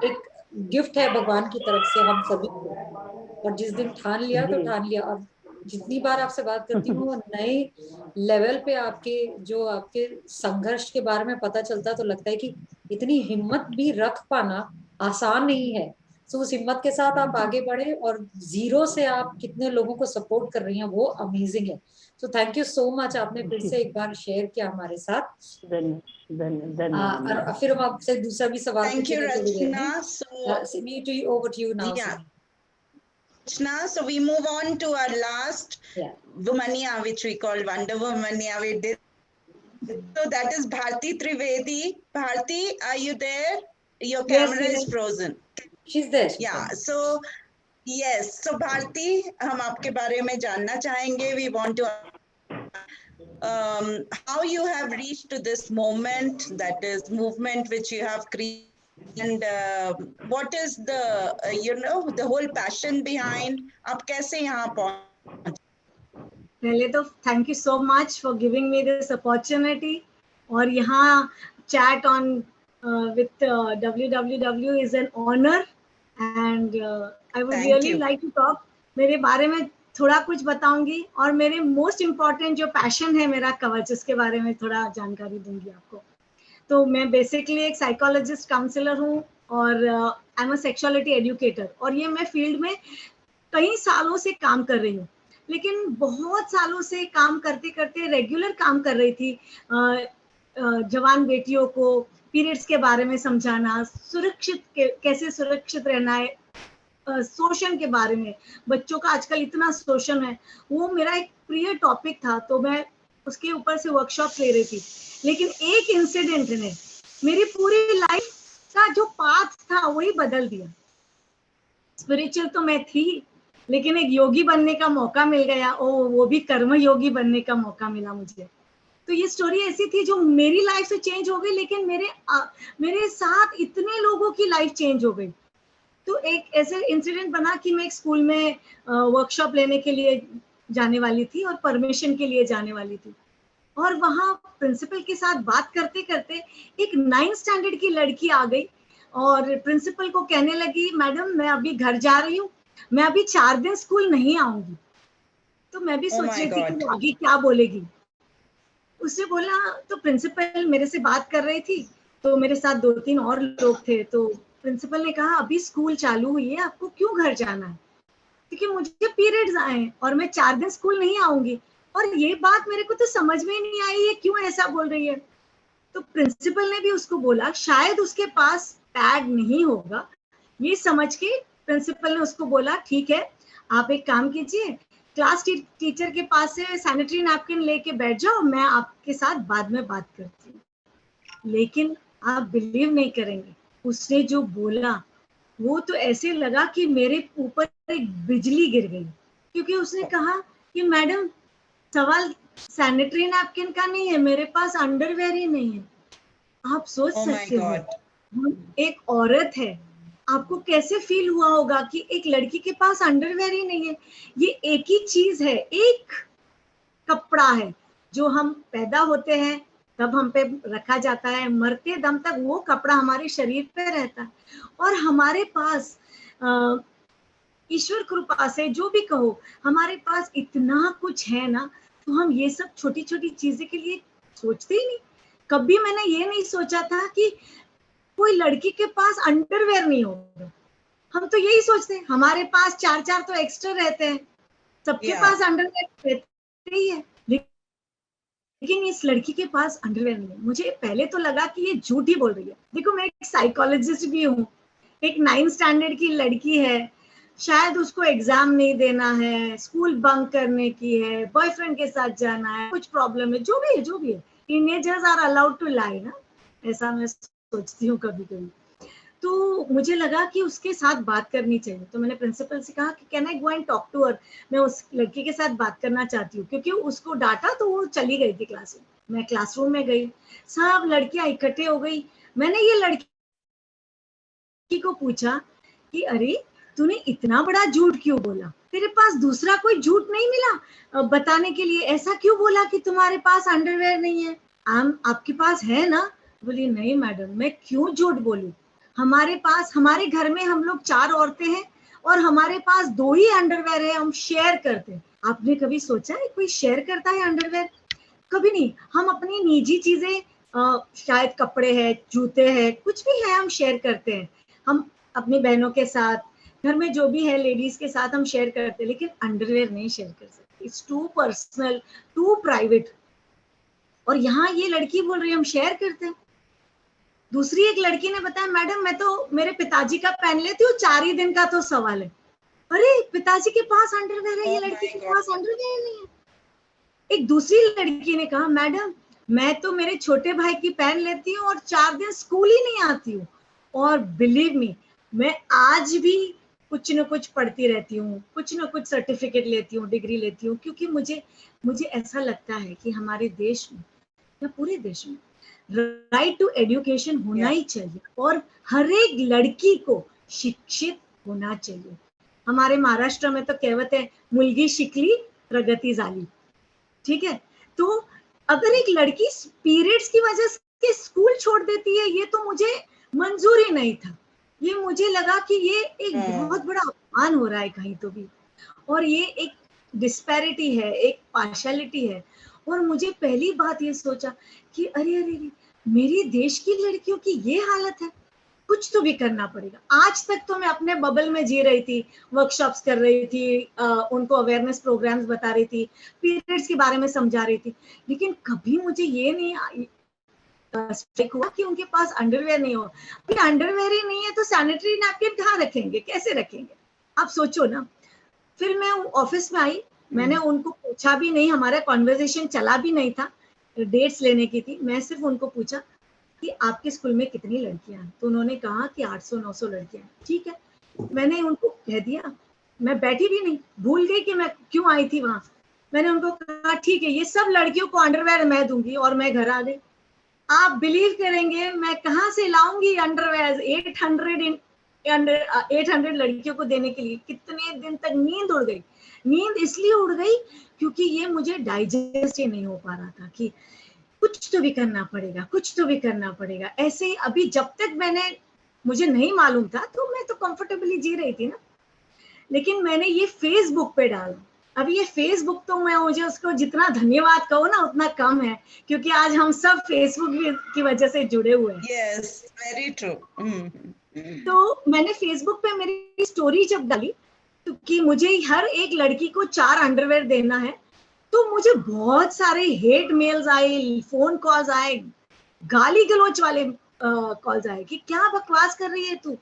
एक गिफ्ट है भगवान की तरफ से हम सभी को। और जिस दिन ठान लिया तो ठान लिया। और जितनी बार आपसे बात करती हूँ वो नए लेवल पे आपके संघर्ष के बारे में पता चलता, तो लगता है कि इतनी हिम्मत भी रख पाना आसान नहीं है। तो उस हिम्मत के साथ आप आगे बढ़े और जीरो से आप कितने लोगों को सपोर्ट कर रही हैं, वो अमेजिंग है। तो थैंक यू सो मच, आपने फिर से एक बार शेयर किया हमारे साथ। और फिर हम आपसे दूसरा भी सवाल Thank you, पूछने के लिए Rachna. So, over to you now. yeah. Rachna, so we move on to our last Womania, which we call Wonder Womania. We did. So that is Bharti Trivedi. Bharti, are you there? Your camera is frozen. She's there. Yeah. So yes. So Bharti, हम आपके बारे में जानना चाहेंगे. We want to how you have reached to this moment, that is movement which you have created, and what is the the whole passion behind. आप कैसे यहाँ पहुँचे? पहले तो thank you so much for giving me this opportunity, और यहाँ chat on with WWW is an honour, and I would really like to talk. मेरे बारे में थोड़ा कुछ बताऊंगी, और मेरे मोस्ट इम्पॉर्टेंट जो पैशन है मेरा कवच, उसके बारे में थोड़ा जानकारी दूंगी आपको। तो मैं बेसिकली एक साइकोलॉजिस्ट काउंसलर हूँ, और I am a sexuality educator, और ये मैं फील्ड में कई सालों से काम कर रही हूँ। लेकिन बहुत सालों से काम करते करते रेगुलर काम कर रही थी, जवान बेटियों को पीरियड्स के बारे में समझाना, कैसे सुरक्षित रहना है, शोषण के बारे में, बच्चों का आजकल इतना शोषण है, वो मेरा एक प्रिय टॉपिक था, तो मैं उसके ऊपर से वर्कशॉप ले रही थी। लेकिन एक इंसिडेंट ने मेरी पूरी लाइफ का जो पाथ था वही बदल दिया। स्पिरिचुअल तो मैं थी, लेकिन एक योगी बनने का मौका मिल गया, वो भी कर्म योगी बनने का मौका मिला मुझे। तो ये स्टोरी ऐसी थी जो मेरी लाइफ से चेंज हो गई, लेकिन मेरे साथ इतने लोगों की लाइफ चेंज हो गई। तो एक ऐसे इंसिडेंट बना कि मैं एक स्कूल में वर्कशॉप लेने के लिए जाने वाली थी और परमिशन के लिए जाने वाली थी, और वहाँ प्रिंसिपल के साथ बात करते करते एक 9th स्टैंडर्ड की लड़की आ गई और प्रिंसिपल को कहने लगी, मैडम मैं अभी घर जा रही हूँ, मैं अभी 4 दिन स्कूल नहीं आऊंगी। तो मैं भी सोच रही थी कि वो आगे क्या बोलेगी। उसने बोला, तो प्रिंसिपल मेरे से बात कर रही थी, तो मेरे साथ 2-3 और लोग थे, तो प्रिंसिपल ने कहा अभी स्कूल चालू हुई है, आपको क्यों घर जाना है? क्योंकि मुझे पीरियड्स आए और मैं 4 दिन स्कूल नहीं आऊंगी। और ये बात मेरे को तो समझ में नहीं आई, ये क्यों ऐसा बोल रही है। तो प्रिंसिपल ने भी उसको बोला शायद उसके पास पैड नहीं होगा, ये समझ के प्रिंसिपल ने उसको बोला ठीक है, आप एक काम कीजिए, क्लास टीचर के पास से सैनिटरी नैपकिन लेके बैठ जाओ, मैं आपके साथ बाद में बात करती हूँ। लेकिन आप बिलीव नहीं करेंगे, उसने जो बोला वो तो ऐसे लगा कि मेरे ऊपर एक बिजली गिर गई, क्योंकि उसने कहा कि मैडम सवाल सैनिटरी नैपकिन का नहीं है, मेरे पास अंडरवेयर ही नहीं है। आप सोच सकते हो, एक औरत है, आपको कैसे फील हुआ होगा कि एक लड़की के पास अंडरवेयर ही नहीं है। ये एक ही चीज है, एक कपड़ा है जो हम पैदा होते हैं तब हम पे रखा जाता है, मरते दम तक वो कपड़ा हमारे शरीर पे रहता है। और हमारे पास ईश्वर कृपा से जो भी कहो, हमारे पास इतना कुछ है ना, तो हम ये सब छोटी छोटी चीजें के लिए सोचते ही नहीं। कभी मैंने ये नहीं सोचा था कि कोई लड़की के पास अंडरवेयर नहीं होगा। हम तो यही सोचते हैं, हमारे पास 4 तो एक्स्ट्रा रहते हैं, सबके पास अंडरवेयर रहते ही है, लेकिन इस लड़की के पास अंडरवेयर नहीं है। मुझे पहले तो लगा कि ये झूठ ही बोल रही है। देखो मैं एक साइकोलॉजिस्ट भी हूँ, एक 9th स्टैंडर्ड की लड़की है, शायद उसको एग्जाम नहीं देना है, स्कूल बंक करने की है, बॉयफ्रेंड के साथ जाना है, कुछ प्रॉब्लम है, जो भी है, teenagers are allowed to lie ना, ऐसा मैं सोचती हूँ कभी कभी। तो मुझे लगा कि उसके साथ बात करनी चाहिए, तो मैंने प्रिंसिपल से कहा कि can I go and talk to her, मैं उस लड़की के साथ बात करना चाहती हूँ, क्योंकि उसको डांटा तो वो चली गई थी क्लास में। मैं क्लासरूम में गई, सब लड़कियां इकट्ठे हो गई। मैंने ये लड़की को पूछा कि अरे तूने इतना बड़ा झूठ क्यों बोला, तेरे पास दूसरा कोई झूठ नहीं मिला बताने के लिए, ऐसा क्यों बोला कि तुम्हारे पास अंडरवेयर नहीं है, आपके पास है ना? बोली नहीं मैडम, मैं क्यों झूठ बोलूं, हमारे पास, हमारे घर में हम लोग 4 औरतें हैं और हमारे पास 2 ही अंडरवेयर है, हम शेयर करते हैं। आपने कभी सोचा है कोई शेयर करता है अंडरवेयर? कभी नहीं। हम अपनी निजी चीजें, शायद कपड़े हैं, जूते हैं, कुछ भी है, हम शेयर करते हैं। हम अपनी बहनों के साथ, घर में जो भी है लेडीज के साथ हम शेयर करते हैं, लेकिन अंडरवेयर नहीं शेयर कर सकते, it's too personal, too private. और यहाँ ये लड़की बोल रही है हम शेयर करते हैं। दूसरी एक लड़की ने बताया मैडम मैं तो मेरे पिताजी का पहन लेती हूँ, 4 ही दिन का तो सवाल है। अरे पिताजी के पास अंडरवेयर है, ये लड़की के पास अंडरवेयर नहीं है। एक दूसरी लड़की ने कहा मैडम मैं तो मेरे छोटे भाई की पहन लेती हूँ और 4 दिन स्कूल ही नहीं आती हूँ, और बिलीव मी मैं आज भी कुछ न कुछ पढ़ती रहती हूँ, कुछ न कुछ सर्टिफिकेट लेती हूँ, डिग्री लेती हूँ, क्योंकि मुझे ऐसा लगता है कि हमारे देश में या पूरे देश में राइट टू एजुकेशन होना ही चाहिए और हर एक लड़की को शिक्षित होना चाहिए। हमारे महाराष्ट्र में तो कहावत है मुलगी शिकली प्रगति झाली, ठीक है? तो अगर एक लड़की पीरियड्स की वजह से स्कूल छोड़ देती है, ये तो मुझे मंजूर ही नहीं था। ये मुझे लगा कि ये एक बहुत बड़ा अपमान हो रहा है कहीं तो भी, और ये एक डिस्पैरिटी है, एक पार्शियलिटी है। और मुझे पहली बात ये सोचा कि अरे अरे अरे मेरे देश की लड़कियों की ये हालत है, कुछ तो भी करना पड़ेगा। आज तक तो मैं अपने बबल में जी रही थी, वर्कशॉप्स कर रही थी, उनको अवेयरनेस प्रोग्राम्स बता रही थी, पीरियड्स के बारे में समझा रही थी, लेकिन कभी मुझे ये नहीं स्ट्राइक हुआ कि उनके पास अंडरवेयर नहीं हो। अभी अंडरवेयर ही नहीं है तो सैनिटरी नैपकिन कहाँ रखेंगे, कैसे रखेंगे, आप सोचो ना। फिर मैं ऑफिस में आई, मैंने उनको पूछा भी नहीं, हमारा कॉन्वर्सेशन चला भी नहीं था, डेट्स लेने की थी। मैं सिर्फ उनको पूछा कि आपके स्कूल में कितनी लड़कियां हैं, तो उन्होंने कहा कि 800-900 लड़कियां हैं। ठीक है, मैंने उनको कह दिया, मैं बैठी भी नहीं, भूल गई कि मैं क्यों आई थी वहां। मैंने उनको कहा ठीक है, ये सब लड़कियों को अंडरवेयर मैं दूंगी, और मैं घर आ गई। आप बिलीव करेंगे मैं कहाँ से लाऊंगी अंडरवेयर 800 लड़कियों को देने के लिए? कितने दिन तक नींद उड़ गई। नींद इसलिए उड़ गई क्योंकि ये मुझे डाइजेस्ट ही नहीं हो पा रहा था कि कुछ तो भी करना पड़ेगा, कुछ तो भी करना पड़ेगा। ऐसे ही अभी जब तक मुझे नहीं मालूम था तो मैं तो कंफर्टेबली जी रही थी ना, लेकिन मैंने ये फेसबुक पे डाला। अभी ये फेसबुक तो मुझे उसको जितना धन्यवाद कहो ना उतना कम है, क्योंकि आज हम सब फेसबुक की वजह से जुड़े हुए हैं। Yes, very true. तो मैंने फेसबुक पे मेरी स्टोरी जब डाली तो कि मुझे हर एक लड़की को 4 अंडरवेयर देना है, तो मुझे बहुत सारे हेट मेल्स आए, फोन कॉल्स आए, गाली गलौच वाले कॉल्स आए कि क्या बकवास कर रही है तू,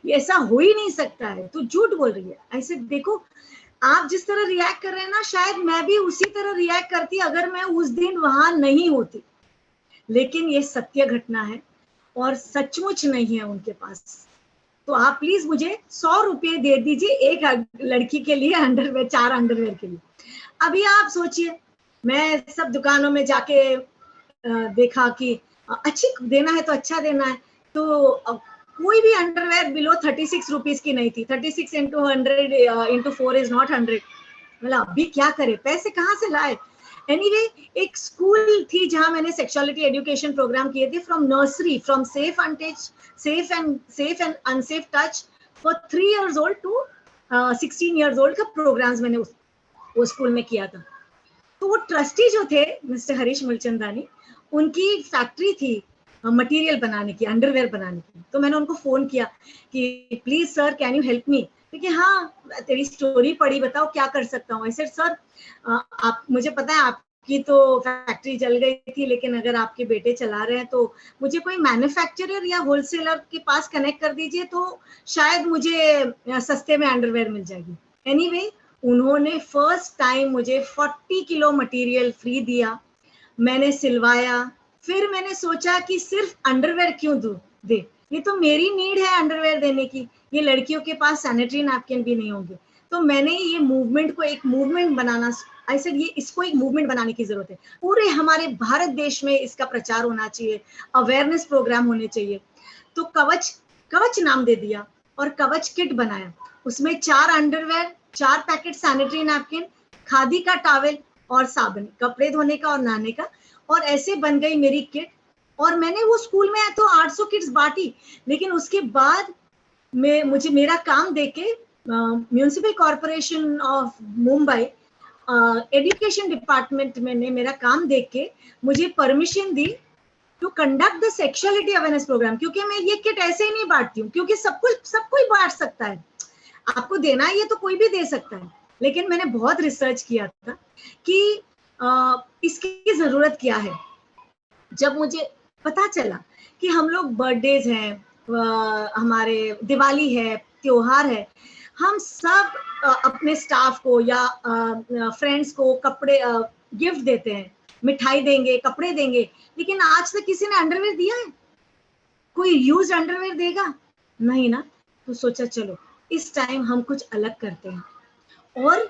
ऐसा हो ही नहीं सकता है, तू झूठ बोल रही है। ऐसे देखो आप जिस तरह रिएक्ट कर रहे हैं ना, शायद मैं भी उसी तरह रिएक्ट करती अगर मैं उस दिन वहां नहीं होती। लेकिन ये सत्य घटना है और सचमुच नहीं है उनके पास। तो आप प्लीज मुझे 100 रुपये दे दीजिए एक लड़की के लिए, अंडरवेयर, 4 अंडरवेयर के लिए। अभी आप सोचिए, मैं सब दुकानों में जाके देखा कि अच्छी देना है तो अच्छा देना है, तो कोई भी अंडरवेयर बिलो 36 रुपीज की नहीं थी। 36 into 100 into 4 is not 100। मतलब अभी क्या करे, पैसे कहाँ से लाए। एनीवे, एक स्कूल थी जहां मैंने सेक्सुअलिटी एजुकेशन प्रोग्राम किए थे, from nursery, from safe and unsafe touch for 3 years old to 16 years old का प्रोग्राम्स मैंने वो स्कूल में किया था। तो वो ट्रस्टी जो थे मिस्टर हरीश मूलचंदानी, उनकी फैक्ट्री थी मटेरियल बनाने की, अंडरवेयर बनाने की। तो मैंने उनको फोन किया कि please sir can you help me. क्योंकि हाँ तेरी स्टोरी पढ़ी, बताओ क्या कर सकता हूँ। ऐसे सर आप, मुझे पता है आप आपकी तो फैक्ट्री जल गई थी, लेकिन अगर आपके बेटे चला रहे हैं तो मुझे कोई मैन्युफैक्चरर या होलसेलर के पास कनेक्ट कर दीजिए, तो शायद मुझे सस्ते में अंडरवेयर मिल जाएगी। एनीवे, उन्होंने फर्स्ट टाइम मुझे 40 किलो मटेरियल फ्री दिया, मैंने सिलवाया। फिर मैंने सोचा कि सिर्फ अंडरवेयर क्यों दे, ये तो मेरी नीड है अंडरवेयर देने की, ये लड़कियों के पास सैनिटरी नैपकिन भी नहीं होंगे। तो मैंने ये मूवमेंट को एक मूवमेंट बनाना, ऐसे ये इसको एक मूवमेंट बनाने की जरूरत है। पूरे हमारे भारत देश में इसका प्रचार होना चाहिए, अवेयरनेस प्रोग्राम होने चाहिए। तो कवच नाम दे दिया और कवच किट बनाया। उसमें 4 underwear, 4 packet sanitary napkin, khadi का टॉवेल और साबुन, कपड़े धोने का और नहाने का, और ऐसे बन गई मेरी किट। और मैंने वो स्कूल में तो 800 किट्स बांटी, लेकिन उसके बाद मुझे मेरा काम देके municipal corporation of Mumbai education department में ने मेरा काम देख के मुझे परमिशन दी to conduct the sexuality awareness programme. क्योंकि मैं ये किट ऐसे ही नहीं बांटती हूँ, क्योंकि सब कोई बांट सकता है, आपको देना है ये तो कोई भी दे सकता है। लेकिन मैंने बहुत रिसर्च किया था कि इसकी जरूरत क्या है। जब मुझे पता चला कि हम लोग बर्थडेज हैं, हमारे दिवाली है, त्योहार है, हम सब अपने स्टाफ को या फ्रेंड्स को कपड़े गिफ्ट देते हैं, मिठाई देंगे, कपड़े देंगे, लेकिन आज तक किसी ने अंडरवेयर दिया है? कोई यूज अंडरवेयर देगा? नहीं ना। तो सोचा चलो इस टाइम हम कुछ अलग करते हैं। और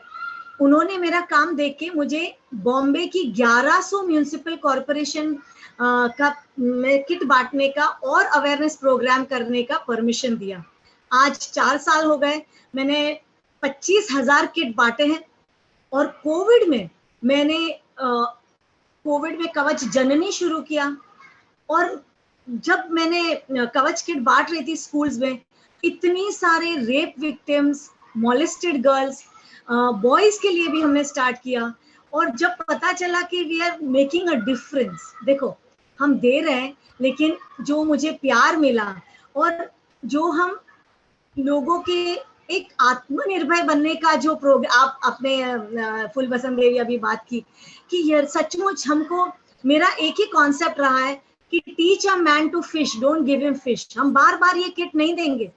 उन्होंने मेरा काम देख के मुझे बॉम्बे की 1100 म्यूनिसिपल कॉर्पोरेशन का किट बांटने का और अवेयरनेस प्रोग्राम करने का परमिशन दिया। आज 4 साल हो गए, मैंने 25,000 किट बांटे हैं। और कोविड में मैंने कवच जननी शुरू किया। और जब मैंने कवच किट बांट रही थी स्कूल्स में, इतनी सारे रेप विक्टिम्स, मॉलेस्टेड गर्ल्स, बॉयज के लिए भी हमने स्टार्ट किया। और जब पता चला कि we are making a difference, देखो हम दे रहे हैं, लेकिन जो मुझे प्यार मिला और जो हम लोगों के एक आत्मनिर्भर बनने का जो प्रोग्राम, आप अपने फुल बसंत देवी अभी बात की कि ये सचमुच हमको, मेरा एक ही कॉन्सेप्ट रहा है कि teach a man to fish, don't give him fish. हम बार बार ये किट नहीं देंगे,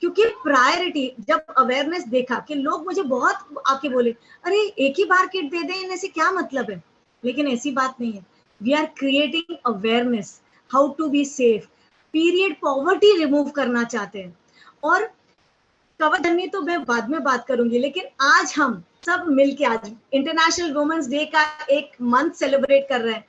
क्योंकि प्रायोरिटी, जब अवेयरनेस देखा कि लोग मुझे बहुत आके बोले, अरे एक ही बार किट दे दें, इनमें से क्या मतलब है? लेकिन ऐसी बात नहीं है। We are creating awareness how to be safe, period poverty remove करना चाहते हैं। और कवच जननी तो मैं बाद में बात करूंगी, लेकिन आज हम सब मिलके, आज इंटरनेशनल वुमेन्स डे का एक मंथ सेलिब्रेट कर रहे हैं।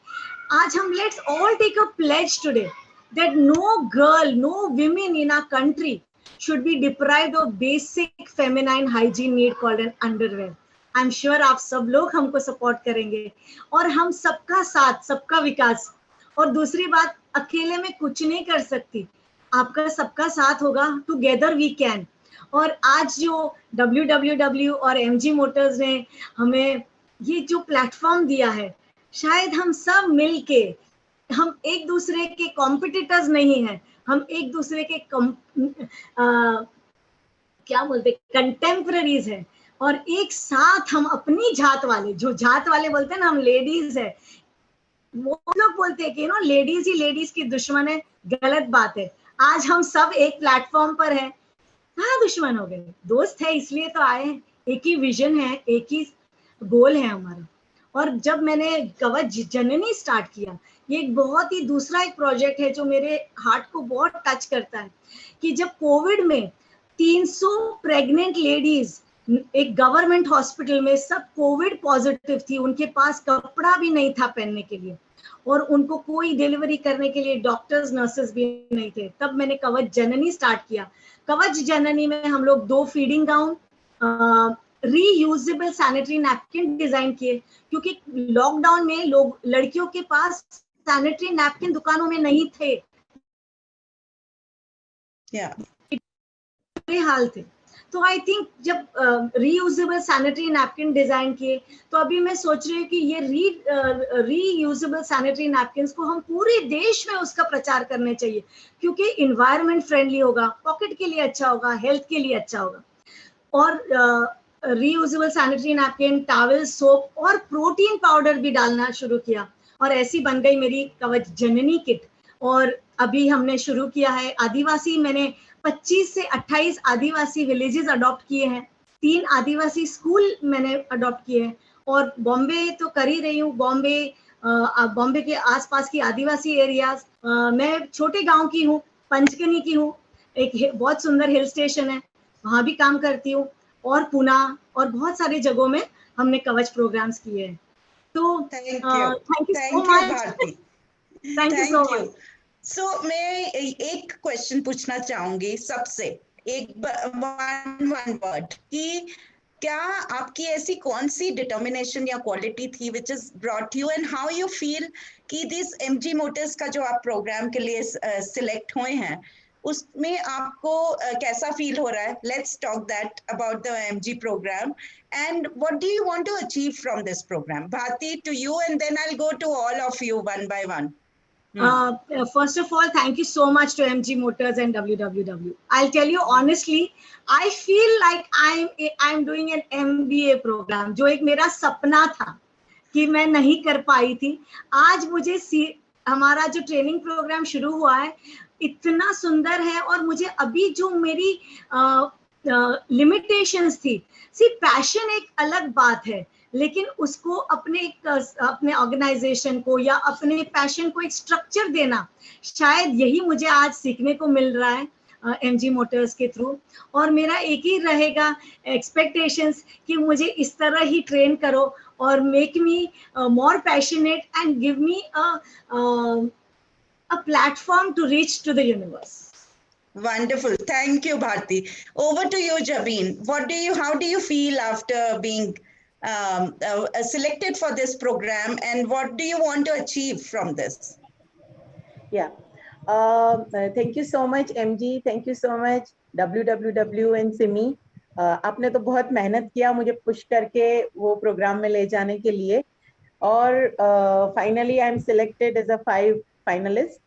आज हम let's all take a pledge today that no girl, no women in our country should be deprived of basic feminine hygiene need called an underwear. I'm sure आप सब लोग हमको सपोर्ट करेंगे, और हम सबका साथ, सबका विकास। और दूसरी बात, अकेले में कुछ नहीं कर सकती, आपका सबका साथ होगा, टुगेदर वी कैन। और आज जो WWW और MG मोटर्स ने हमें ये जो प्लेटफॉर्म दिया है, शायद हम सब मिलके, हम एक दूसरे के कॉम्पिटिटर्स नहीं हैं, हम एक दूसरे के क्या बोलते, कंटेम्पररीज हैं। और एक साथ हम अपनी जात वाले, जो जात वाले बोलते हैं ना, हम लेडीज है, वो लोग बोलते हैं कि नो लेडीज ही लेडीज की दुश्मन है, गलत बात है। आज हम सब एक प्लेटफॉर्म पर हैं, कहाँ दुश्मन हो गए, दोस्त है, इसलिए तो आए हैं। एक ही विजन है, एक ही गोल है हमारा। और जब मैंने कवच जननी स्टार्ट किया, ये एक बहुत ही दूसरा एक प्रोजेक्ट है जो मेरे हार्ट को बहुत टच करता है। कि जब कोविड में 300 प्रेग्नेंट लेडीज एक गवर्नमेंट हॉस्पिटल में सब कोविड पॉजिटिव थी, उनके पास कपड़ा भी नहीं था पहनने के लिए, और उनको कोई डिलीवरी करने के लिए डॉक्टर्स, नर्सेस भी नहीं थे, तब मैंने कवच जननी स्टार्ट किया। कवच जननी में हम लोग 2 feeding gown, reusable sanitary napkin design किए, क्योंकि लॉकडाउन में लोग, लड़कियों के पास सैनिटरी नैपकिन दुकानों में नहीं थे, बुरे हाल थे। तो आई थिंक जब रीयूजेबल सैनिटरी नैपकिन डिजाइन किए, तो अभी मैं सोच रही हूँ कि ये रीयूजेबल सैनिटरी नैपकिन को हम पूरे देश में उसका प्रचार करने चाहिए, क्योंकि इन्वायरमेंट फ्रेंडली होगा, पॉकेट के लिए अच्छा होगा, हेल्थ के लिए अच्छा होगा। और reusable sanitary napkin, towel, soap और प्रोटीन पाउडर भी डालना शुरू किया, और ऐसी बन गई मेरी कवच जननी किट। और अभी हमने शुरू किया है आदिवासी, मैंने 25 से 28 आदिवासी विलेजेस अडॉप्ट किए हैं, 3 आदिवासी स्कूल मैंने अडॉप्ट किए हैं, और बॉम्बे तो कर ही रही हूँ। बॉम्बे के आसपास की आदिवासी एरियाज, मैं छोटे गांव की हूँ, पंचगनी की हूँ, एक बहुत सुंदर हिल स्टेशन है, वहां भी काम करती हूँ, और पुणे और बहुत सारी जगहों में हमने कवच प्रोग्राम्स किए हैं। तो thank thank you so you much. Bharti, thank you so much. So मैं एक क्वेश्चन पूछना चाहूंगी सबसे, एक वन वर्ड, कि क्या आपकी ऐसी कौन सी डिटर्मिनेशन या क्वालिटी थी which is brought you, and how you feel कि दिस एमजी मोटर्स का जो आप प्रोग्राम के लिए सिलेक्ट हुए हैं उसमें आपको कैसा फील हो रहा है? Let's talk that about the MG programme and what do you want to achieve from this program? Bharti, to you, and then I'll go to all of you one by one. First of all, thank you so much to MG Motors and WWW. I'll tell you honestly, I feel like I'm doing an MBA program, जो एक मेरा सपना था कि मैं नहीं कर पाई थी। आज मुझे हमारा जो ट्रेनिंग प्रोग्राम शुरू हुआ है इतना सुंदर है, और मुझे अभी जो मेरी लिमिटेशंस थी, पैशन एक अलग बात है, लेकिन उसको अपने ऑर्गेनाइजेशन को या अपने पैशन को एक स्ट्रक्चर देना, शायद यही मुझे आज सीखने को मिल रहा है एमजी मोटर्स के थ्रू। और मेरा एक ही रहेगा एक्सपेक्टेशंस कि मुझे इस तरह ही ट्रेन करो और make me more passionate and give me a platform to reach to the universe. Wonderful. Thank you, Bharti. Over to you, Jabin. How do you feel after being selected for this program, and what do you want to achieve from this? Yeah. Thank you so much, MG. Thank you so much, WWW and Simi. आपने तो बहुत मेहनत किया मुझे पुश करके वो प्रोग्राम में ले जाने के लिए, और finally I am selected as a 5 finalist.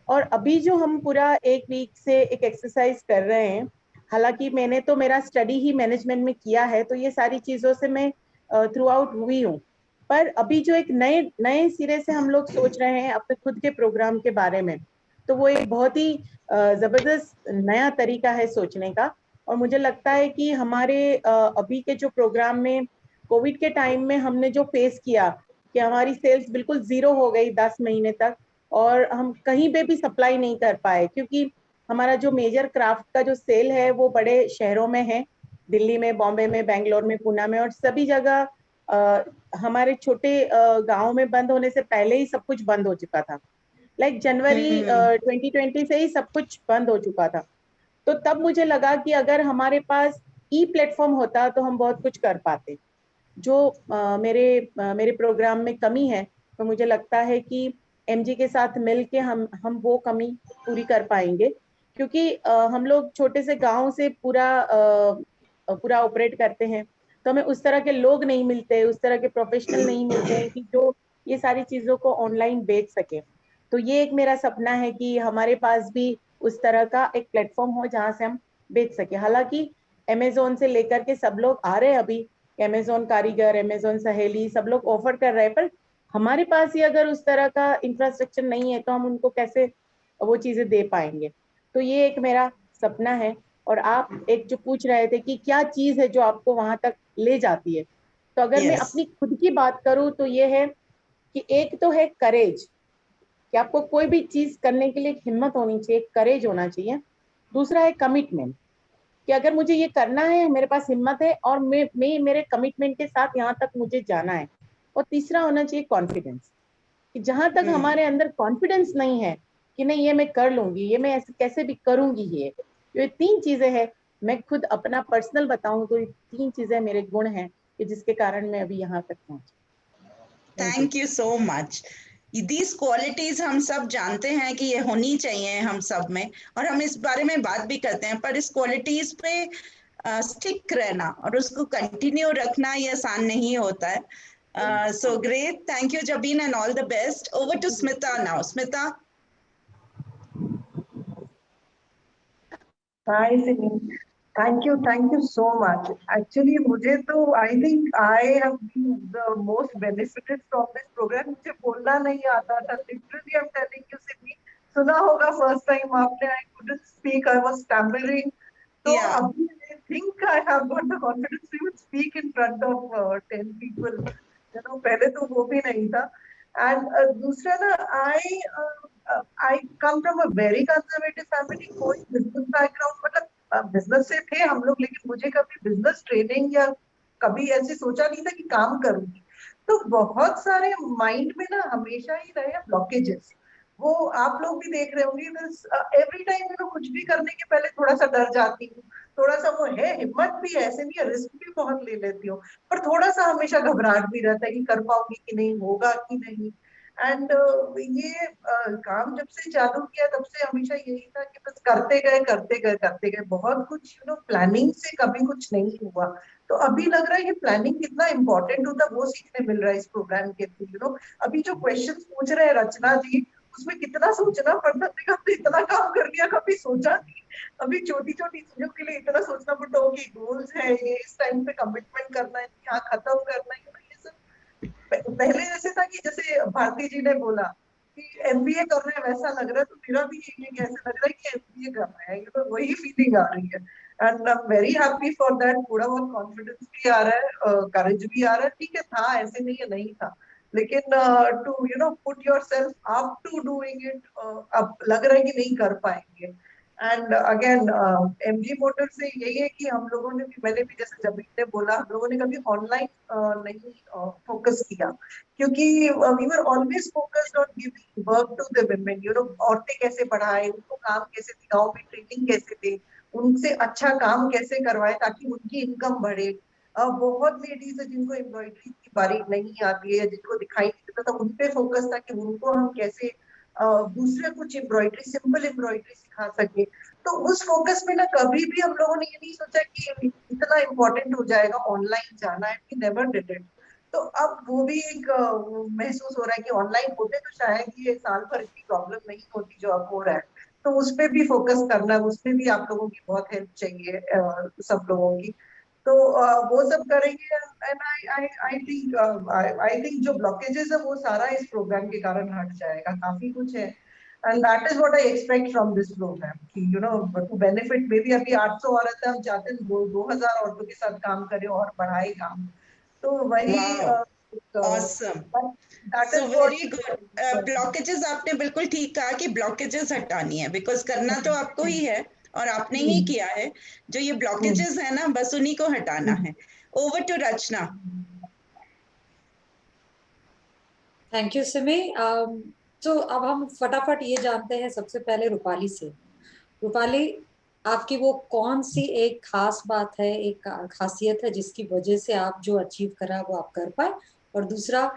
और अभी जो हम पूरा एक वीक से एक एक्सरसाइज कर रहे हैं, हालांकि मैंने तो मेरा स्टडी ही मैनेजमेंट में किया है, तो ये सारी चीज़ों से मैं थ्रू आउट हुई हूँ, पर अभी जो एक नए सिरे से हम लोग सोच रहे हैं अपने खुद के प्रोग्राम के बारे में, तो वो एक बहुत ही ज़बरदस्त नया तरीका है सोचने का। और मुझे लगता है कि हमारे अभी के जो प्रोग्राम में कोविड के टाइम में हमने जो फेस किया कि हमारी सेल्स बिल्कुल ज़ीरो हो गई 10 महीने तक, और हम कहीं पे भी सप्लाई नहीं कर पाए, क्योंकि हमारा जो मेजर क्राफ्ट का जो सेल है वो बड़े शहरों में है, दिल्ली में, बॉम्बे में, बेंगलोर में, पुणे में, और सभी जगह हमारे छोटे गाँव में बंद होने से पहले ही सब कुछ बंद हो चुका था। लाइक जनवरी 2020 से ही सब कुछ बंद हो चुका था। तो तब मुझे लगा कि अगर हमारे पास ई प्लेटफॉर्म होता तो हम बहुत कुछ कर पाते। जो मेरे प्रोग्राम में कमी है, तो मुझे लगता है कि एमजी के साथ मिलके हम वो कमी पूरी कर पाएंगे, क्योंकि हम लोग छोटे से गांव से पूरा ऑपरेट करते हैं, तो हमें उस तरह के लोग नहीं मिलते, उस तरह के प्रोफेशनल नहीं मिलते हैं कि जो ये सारी चीज़ों को ऑनलाइन बेच सके। तो ये एक मेरा सपना है कि हमारे पास भी उस तरह का एक प्लेटफॉर्म हो जहाँ से हम बेच सके। हालांकि अमेजोन से लेकर के सब लोग आ रहे हैं अभी, अमेजोन कारीगर, अमेजोन सहेली, सब लोग ऑफर कर रहे हैं, पर हमारे पास ही अगर उस तरह का इंफ्रास्ट्रक्चर नहीं है तो हम उनको कैसे वो चीजें दे पाएंगे। तो ये एक मेरा सपना है। और आप एक जो पूछ रहे थे कि क्या चीज है जो आपको वहां तक ले जाती है, तो अगर मैं अपनी खुद की बात करूं तो ये है कि एक तो है करेज, कि आपको कोई भी चीज करने के लिए हिम्मत होनी चाहिए, करेज होना चाहिए। दूसरा है कमिटमेंट, कि अगर मुझे ये करना है, मेरे पास हिम्मत है और मैं मेरे कमिटमेंट के साथ यहाँ तक मुझे जाना है। और तीसरा होना चाहिए कॉन्फिडेंस, कि जहां तक हमारे अंदर कॉन्फिडेंस नहीं है कि नहीं ये मैं कर लूंगी, ये मैं ऐसे कैसे भी करूंगी, ये 3 चीजें हैं। मैं खुद अपना पर्सनल बताऊं तो ये 3 चीजें मेरे गुण हैं कि जिसके कारण मैं अभी यहाँ तक पहुंची। Thank you so much. These qualities हम सब जानते हैं कि ये होनी चाहिए हम सब में, और हम इस बारे में बात भी करते हैं, पर इस क्वालिटीज पे स्टिक रहना और उसको कंटिन्यू रखना ये आसान नहीं होता है। So great, thank you Jabin and all the best. Over to Smita now. Smita. Hi Simi. Thank you so much. Actually, मुझे तो I think I have been the most benefited from this program. मुझे बोलना नहीं आता था. Literally, I'm telling you, Simi, सुना होगा first time आपने. I couldn't speak. I was stammering. So Yeah. अभी I think I have got the confidence to even speak in front of 10 people. You know, पहले तो वो भी नहीं था. And दूसरा ना, I come from a very conservative family. कोई business background, मतलब बिजनेस से थे हम लोग, लेकिन मुझे कभी बिजनेस ट्रेनिंग या कभी ऐसे सोचा नहीं था कि काम करूंगी. तो बहुत सारे माइंड में ना हमेशा ही रहे ब्लॉकेजेस. वो आप लोग भी देख रहे होंगे. एवरी टाइम कुछ भी करने के पहले थोड़ा सा डर जाती हूँ. थोड़ा सा वो है, हिम्मत भी है, ऐसे नहीं है, रिस्क भी बहुत ले लेती हूँ, पर थोड़ा सा हमेशा घबराहट भी रहता है कि कर पाऊंगी कि नहीं, होगा कि नहीं. एंड ये काम जब से चालू किया तब से हमेशा यही था कि बस करते गए बहुत कुछ. प्लानिंग से कभी कुछ नहीं हुआ. तो अभी लग रहा है ये प्लानिंग कितना इंपॉर्टेंट होता है वो सीखने मिल रहा है इस प्रोग्राम के थ्रू. अभी जो क्वेश्चंस पूछ रहे हैं रचना जी, उसमें कितना सोचना पड़ता था. हमने इतना काम कर लिया, कभी सोचा नहीं. अभी छोटी छोटी चीजों के लिए इतना सोचना पड़ता हो कि गोल्स है, ये इस टाइम पे कमिटमेंट करना है, यहाँ खत्म करना है. ये सब पहले जैसे था कि जैसे भारती जी ने बोला कि एमबीए कर रहे हैं, वैसा लग रहा है. तो मेरा भी यही ऐसा लग रहा है कि एमबीए कर रहे हैं. तो वही फीलिंग आ रही है. And I am very happy for that. थोड़ा बहुत कॉन्फिडेंस भी आ रहा है, करेज भी आ रहा है. ठीक है, था ऐसे नहीं है, नहीं था, लेकिन to put yourself up to doing it, अब लग रहा है कि नहीं कर पाएंगे. एंड अगेन एमजी मोटर से यही है कि हम लोगों ने भी, मैंने भी जैसे जब ने बोला, हम लोगों ने कभी ऑनलाइन नहीं फोकस किया, क्योंकि we were always focused on giving work to the women. औरतें कैसे बढ़ाए, उनको काम कैसे दें, गाँव में ट्रेनिंग कैसे दें, उनसे अच्छा काम कैसे करवाए ताकि उनकी इनकम बढ़े. बहुत लेडीज है जिनको एम्ब्रॉयडरी की बारीक नहीं आती है, जिनको दिखाई नहीं देता, तो उन पे फोकस था कि उनको हम कैसे दूसरे कुछ एम्ब्रॉयडरी, सिंपल एम्ब्रॉयडरी सिखा सके. तो उस फोकस में ना कभी भी हम लोगों ने ये नहीं सोचा कि इतना इम्पोर्टेंट हो जाएगा ऑनलाइन जाना है. We never did it. तो अब वो भी एक महसूस हो रहा है कि ऑनलाइन होते तो शायद ये साल भर इतनी प्रॉब्लम नहीं होती जो अब हो रहा है. तो उस पे भी फोकस करना, उसमें भी आप लोगों की बहुत हेल्प चाहिए, सब लोगों की. तो वो सब करेंगे. एंड आई थिंक जो ब्लॉकेजेस है वो सारा इस प्रोग्राम के कारण हट जाएगा. काफी कुछ है. And that is what I expect from this programme कि टू बेनिफिट. मे बी अभी 800 औरतें, हम चाहते हैं 2000 औरतों के साथ काम करें और बढ़ाए काम. तो वही Wow. Awesome. That So is very good. What. Blockages आपने बिल्कुल ठीक कहा कि ब्लॉकेजेस हटानी है, बिकॉज करना तो आपको ही है और आपने ही किया है. जो ये ब्लॉकेजेस है ना, बस उन्हीं को हटाना है. Over to Rachna. Thank you Simi. तो अब हम फटाफट ये जानते हैं सबसे पहले रूपाली से. रूपाली, आपकी वो कौन सी एक खास बात है, एक खासियत है जिसकी वजह से आप जो अचीव करा वो आप कर पाए, और दूसरा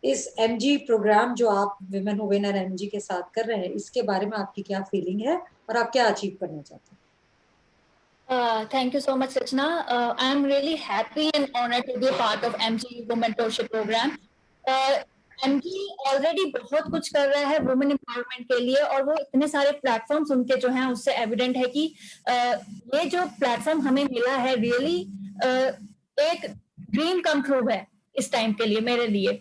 इस एमजी प्रोग्राम जो आप विमेन हु विन एमजी के साथ कर रहे हैं, इसके बारे में आपकी क्या फीलिंग है और आप क्या अचीव करना चाहते हैं? Thank you so much, Rachna. I'm really happy and honored to be a part of MG Women Mentorship Program. MG already बहुत कुछ कर रहा है वुमेन एम्पावरमेंट के लिए, और वो इतने सारे प्लेटफॉर्म्स उनके जो हैं उससे एविडेंट है कि ये जो प्लेटफॉर्म हमें मिला है रियली एक ड्रीम कम ट्रू है इस टाइम के लिए मेरे लिए.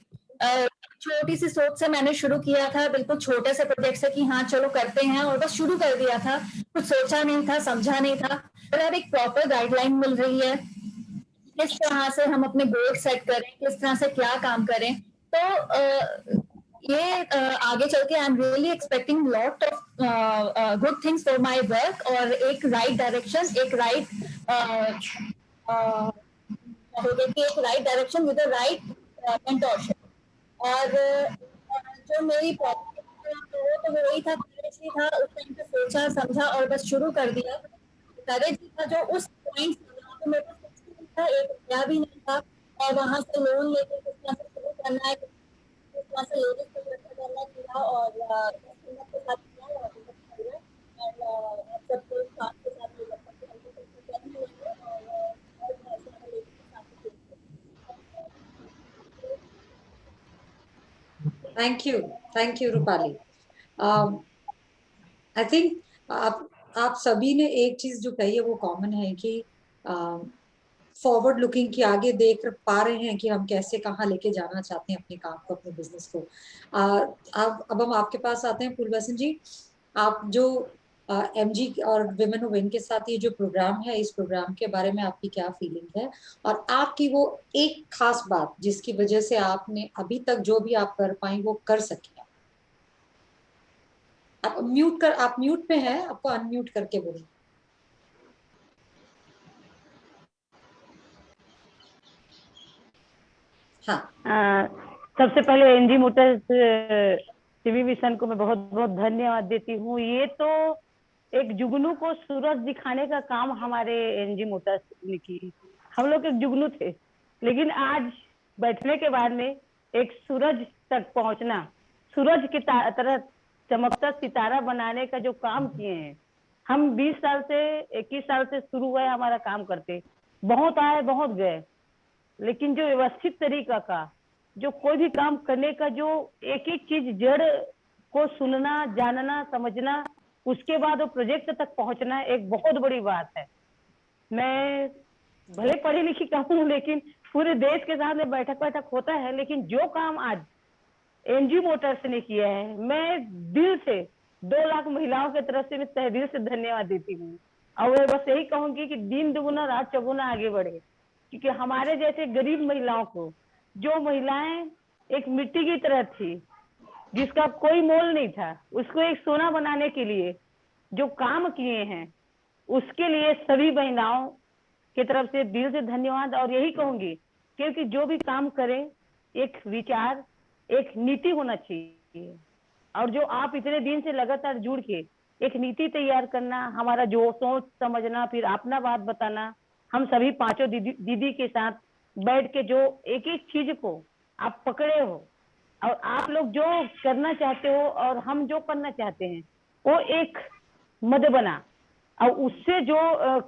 छोटी सी सोच से मैंने शुरू किया था, बिल्कुल छोटे से प्रोजेक्ट से कि हाँ चलो करते हैं, और बस शुरू कर दिया था. कुछ सोचा नहीं था, समझा नहीं था. पर अब एक प्रॉपर गाइडलाइन मिल रही है किस तरह से हम अपने गोल सेट करें, किस तरह से क्या काम करें. तो ये आगे चल के I am really expecting lot of good things for my work, और एक राइट डायरेक्शन, एक right direction with the right mentorship. और जो मेरी प्रॉब्लम तो वही था, था उस टाइम पे सोचा समझा और बस शुरू कर दिया. करेज था जो उस पॉइंट पे मेरे पास कुछ भी नहीं था, एक रुपया भी नहीं था, और वहां से लोन लेके किस तरह से शुरू करना है, किस तरह से लेडीज को इकट्ठा करना किया, और के साथ किया, और सबको साथ के साथ thank you Rupali. I think आप आप सभी ने एक चीज जो कही है वो कॉमन है कि फॉरवर्ड लुकिंग, की आगे देख पा रहे हैं कि हम कैसे कहाँ लेके जाना चाहते हैं अपने काम को, अपने बिजनेस को। अब हम आपके पास आते हैं पूर्वसन जी। आप जो एमजी और विमेन विन के साथ ये जो प्रोग्राम है, इस प्रोग्राम के बारे में आपकी क्या फीलिंग है, और आपकी वो एक खास बात जिसकी वजह से आपने अभी तक जो भी आप कर पाई वो कर सकी। आप म्यूट पे हैं, आपको अनम्यूट करके बोलिए। हाँ, सबसे पहले एनजी मोटर्स टीवी मिशन को मैं बहुत बहुत धन्यवाद देती हूँ। ये तो एक जुगनू को सूरज दिखाने का काम हमारे एनजी मोटर्स ने की। हम लोग एक जुगनू थे, लेकिन आज बैठने के बाद में एक सूरज तक पहुंचना, सूरज की तरह चमकता सितारा बनाने का जो काम किए हैं। हम 20 साल से 21 साल से शुरू हुआ है हमारा काम करते, बहुत आए बहुत गए, लेकिन जो व्यवस्थित तरीका का, जो कोई भी काम करने का, जो एक एक चीज जड़ को सुनना, जानना, समझना, उसके बाद वो प्रोजेक्ट तक पहुंचना एक बहुत बड़ी बात है। मैं भले पढ़ी लिखी कम हूँ, लेकिन पूरे देश के सामने बैठक होता है, लेकिन जो काम आज एनजी मोटर्स ने किया है, मैं दिल से 2 लाख महिलाओं की तरफ से मैं तहे दिल से धन्यवाद देती हूँ। और मैं बस यही कहूंगी कि दिन दुगुना रात चौगुना आगे बढ़े, क्योंकि हमारे जैसे गरीब महिलाओं को, जो महिलाएं एक मिट्टी की तरह थी, जिसका कोई मोल नहीं था, उसको एक सोना बनाने के लिए जो काम किए हैं, उसके लिए सभी महिलाओं की तरफ से दिल से धन्यवाद। और यही कहूंगी, क्योंकि जो भी काम करें एक विचार, एक नीति होना चाहिए। और जो आप इतने दिन से लगातार जुड़ के एक नीति तैयार करना, हमारा जो सोच समझना, फिर अपना बात बताना, हम सभी पांचों दीदी के साथ बैठ के जो एक एक चीज को आप पकड़े हो, और आप लोग जो करना चाहते हो और हम जो करना चाहते हैं, वो एक मद बना, और उससे जो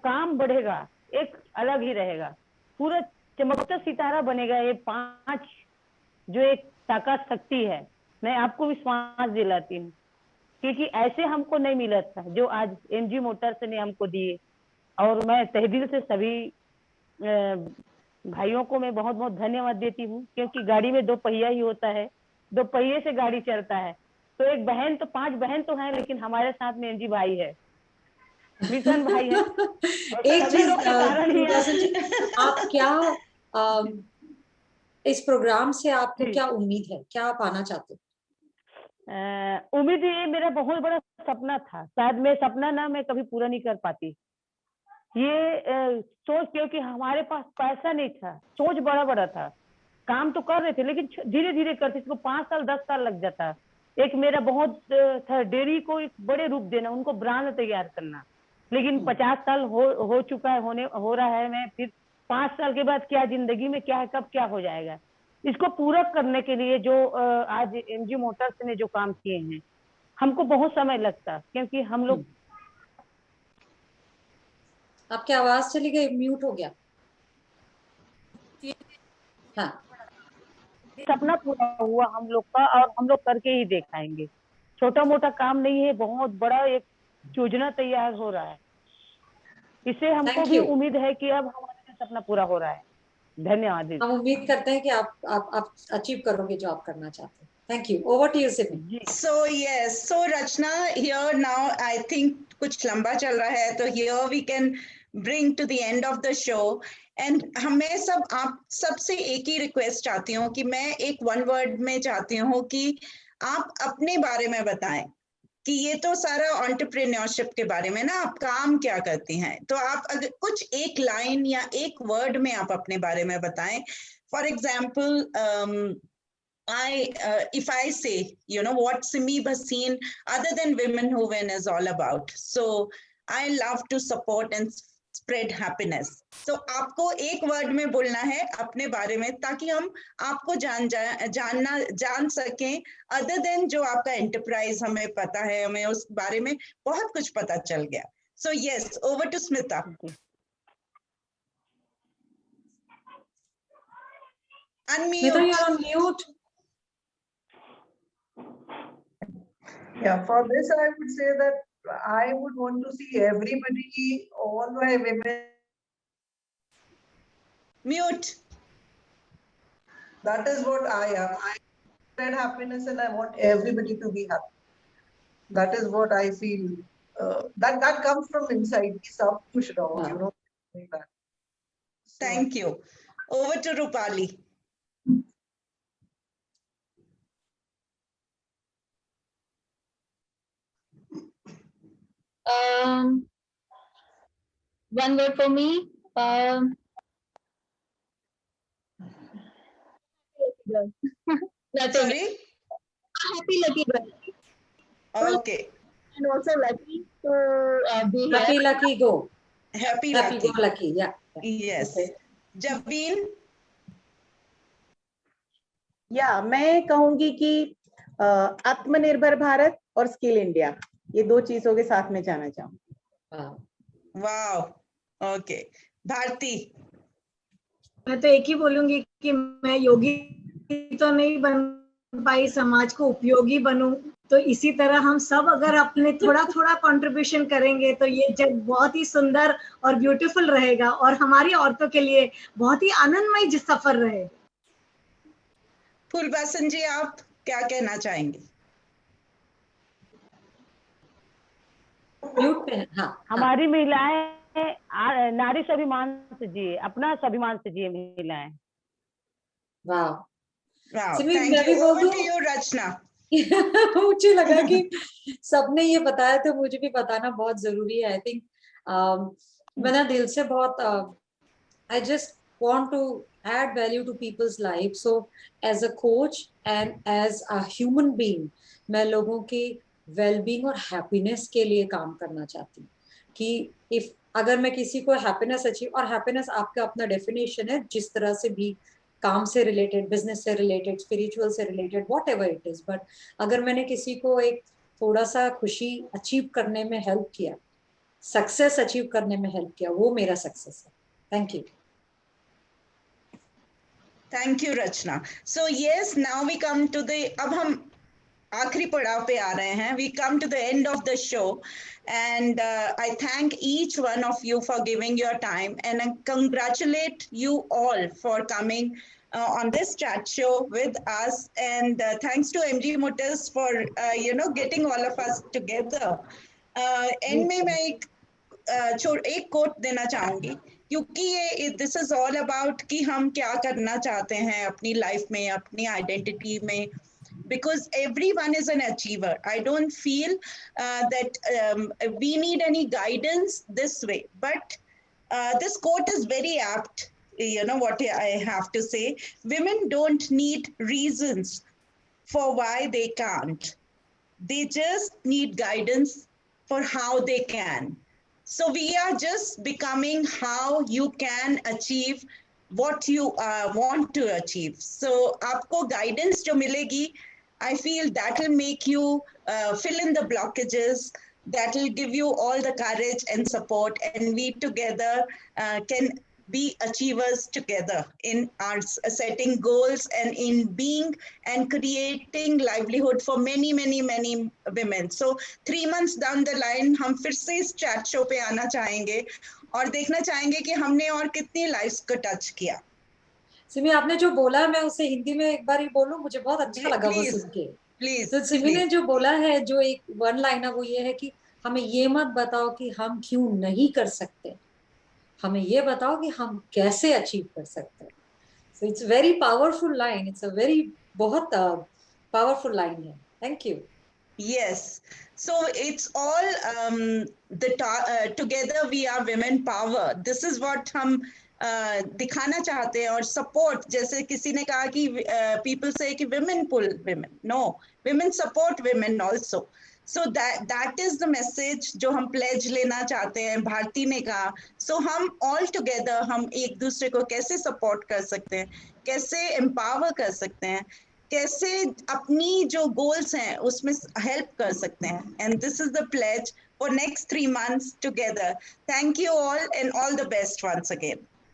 काम बढ़ेगा एक अलग ही रहेगा, पूरा चमकता सितारा बनेगा। ये 5 जो एक ताकत शक्ति है, मैं आपको विश्वास दिलाती हूँ, क्योंकि ऐसे हमको नहीं मिला था जो आज एनजी मोटर्स ने हमको दिए। और मैं तहे दिल से सभी भाइयों को मैं बहुत बहुत धन्यवाद देती हूँ, क्योंकि गाड़ी में 2 पहिया ही होता है, 2 पहिए से गाड़ी चलता है। तो एक बहन तो 5 बहन तो है, लेकिन हमारे साथ में एनजी भाई है, मिशन भाई है। एक चीज आप क्या इस प्रोग्राम से आपको क्या उम्मीद है, क्या आप आना चाहते हो? उम्मीद ये मेरा बहुत बड़ा सपना था, शायद मैं सपना ना मैं कभी पूरा नहीं कर पाती। ये सोच, क्योंकि हमारे पास पैसा नहीं था, सोच बड़ा बड़ा था, काम तो कर रहे थे लेकिन धीरे धीरे करते, इसको 5 साल 10 साल लग जाता। एक मेरा बहुत था डेयरी को एक बड़े रूप देना, उनको ब्रांड तैयार करना, लेकिन 50 साल हो चुका है, हो रहा है। मैं फिर 5 साल के बाद क्या जिंदगी में क्या है, कब क्या हो जाएगा, इसको पूरा करने के लिए जो आज एनजी मोटर्स ने जो काम किए हैं, हमको बहुत समय लगता, क्योंकि हम लोग। आपकी आवाज चली गई, म्यूट हो गया। हाँ, सपना पूरा हुआ हम लोग का, और हम लोग करके ही दिखाएंगे। छोटा मोटा काम नहीं है, बहुत बड़ा एक योजना तैयार हो रहा है। इससे हमको भी उम्मीद है कि अब हमारा सपना पूरा हो रहा है। धन्यवाद। हम उम्मीद करते हैं कि आप अचीव करोगे जो आप करना चाहते हैं। Thank you. Over to you, Simi. So yes, so Rachna, here now I think कुछ लंबा चल रहा है, तो here we can bring to the end of the show. And मैं आप सबसे एक ही रिक्वेस्ट चाहती हूँ कि मैं एक 1 word में चाहती हूँ कि आप अपने बारे में बताएं, कि ये तो सारा एंटरप्रेन्योरशिप के बारे में ना, आप काम क्या करती हैं, तो आप अगर कुछ एक लाइन या एक वर्ड में आप अपने बारे में बताएं। For example, if I say, what Simi Bhasin, other than Women Who Win, is all about. So I love to support and spread happiness. So आपको एक वर्ड में बोलना है अपने बारे में, ताकि हम आपको जान सकें, other than जो आपका एंटरप्राइज हमें पता है, हमें उस बारे में बहुत कुछ पता चल गया. So yes, over to Smita. Unmute. Smita, you're on mute. Yeah, for this I would say that I would want to see everybody, all my women. Mute. That is what I am. I spread happiness and I want everybody to be happy. That is what I feel. That comes from inside. Sab kuch raho, you know. Like that. So, Thank you. Over to Rupali. One word for me. Nothing. Sorry? Happy lucky girl. Okay. And also lucky to be here. Happy lucky go. Happy Happy lucky. go lucky. Yeah. Yes. Okay. Jabin. या मैं कहूंगी कि आत्मनिर्भर भारत और स्किल इंडिया, ये दो चीजों के साथ में जाना चाहूंगी. Wow. Okay. भारती. मैं तो एक ही बोलूंगी कि मैं योगी तो नहीं बन पाई, समाज को उपयोगी बनूं. तो इसी तरह हम सब अगर अपने थोड़ा थोड़ा कंट्रीब्यूशन करेंगे तो ये जग बहुत ही सुंदर और ब्यूटीफुल रहेगा और हमारी औरतों के लिए बहुत ही आनंदमय सफर रहेगा. फूलबासन जी, आप क्या कहना चाहेंगे? म्यूट पे है. हाँ. हमारी महिलाएं नारी स्वाभिमान से जिए, अपना स्वाभिमान से जिए महिलाएं. वाह. Wow. सिमी, Thank मैं भी you. बोल Over दूं? to you, Rachna. मुझे लगा कि सबने ये बताया तो मुझे भी बताना बहुत जरूरी है. आई थिंक मैं दिल से बहुत I just want to add value to people's life. So as a coach and as a human being, मैं लोगों के well-being और happiness के लिए काम करना चाहती हूँ कि अगर मैं किसी को happiness अचीव, और happiness आपका अपना definition है, जिस तरह से भी काम से रिलेटेड, बिजनेस से रिलेटेड, स्पिरिचुअल से related, what ever it is, but अगर मैंने किसी को एक थोड़ा सा खुशी अचीव करने में हेल्प किया, सक्सेस अचीव करने में हेल्प किया, वो मेरा सक्सेस है. Thank you. Thank you, Rachna. So yes, now we come to the, अब हम आखिरी पड़ाव पे आ रहे हैं. We come to the end of the show, and I thank each one of you for giving your time, and I congratulate you all for coming on this chat show with us, and thanks to MG Motors for getting all of us together. End में मैं एक कोट देना चाहूंगी, क्योंकि ये दिस इज ऑल अबाउट कि हम क्या करना चाहते हैं अपनी लाइफ में, अपनी आइडेंटिटी में, because everyone is an achiever. I don't feel that we need any guidance this way, but this quote is very apt. You know what I have to say? Women don't need reasons for why they can't. They just need guidance for how they can. So we are just becoming how you can achieve what you want to achieve. So आपको guidance जो मिलेगी, I feel that will make you fill in the blockages, that will give you all the courage and support, and we together can be achievers together in our setting goals and in being and creating livelihood for many women. So 3 months down the line हम फिर से इस chat show पे आना चाहेंगे और देखना चाहेंगे कि हमने और कितनी lives को touch किया. सिमी, आपने जो बोला मैं उसे हिंदी में एक बार ही बोलूं, मुझे बहुत अच्छा लगा वो सुन के. प्लीज. तो सिमी ने जो बोला है, जो एक वन लाइनर, वो ये है कि हमें ये मत बताओ कि हम क्यों नहीं कर सकते, हमें ये बताओ कि हम कैसे अचीव कर सकते हैं. So it's very powerful line. It's a very बहुत पावरफुल लाइन है. Thank you. Yes. So it's all together we are women power. This is what हम दिखाना चाहते हैं. और support, जैसे किसी ने कहा कि people say कि women pull women. No, women support women also. So that is the message जो हम pledge लेना चाहते हैं. भारती ने कहा, so हम all together हम एक दूसरे को कैसे support कर सकते हैं, कैसे empower कर सकते हैं, कैसे अपनी जो goals हैं उसमें help कर सकते हैं. And this is the pledge for next 3 months together. Thank you all and all the best once again.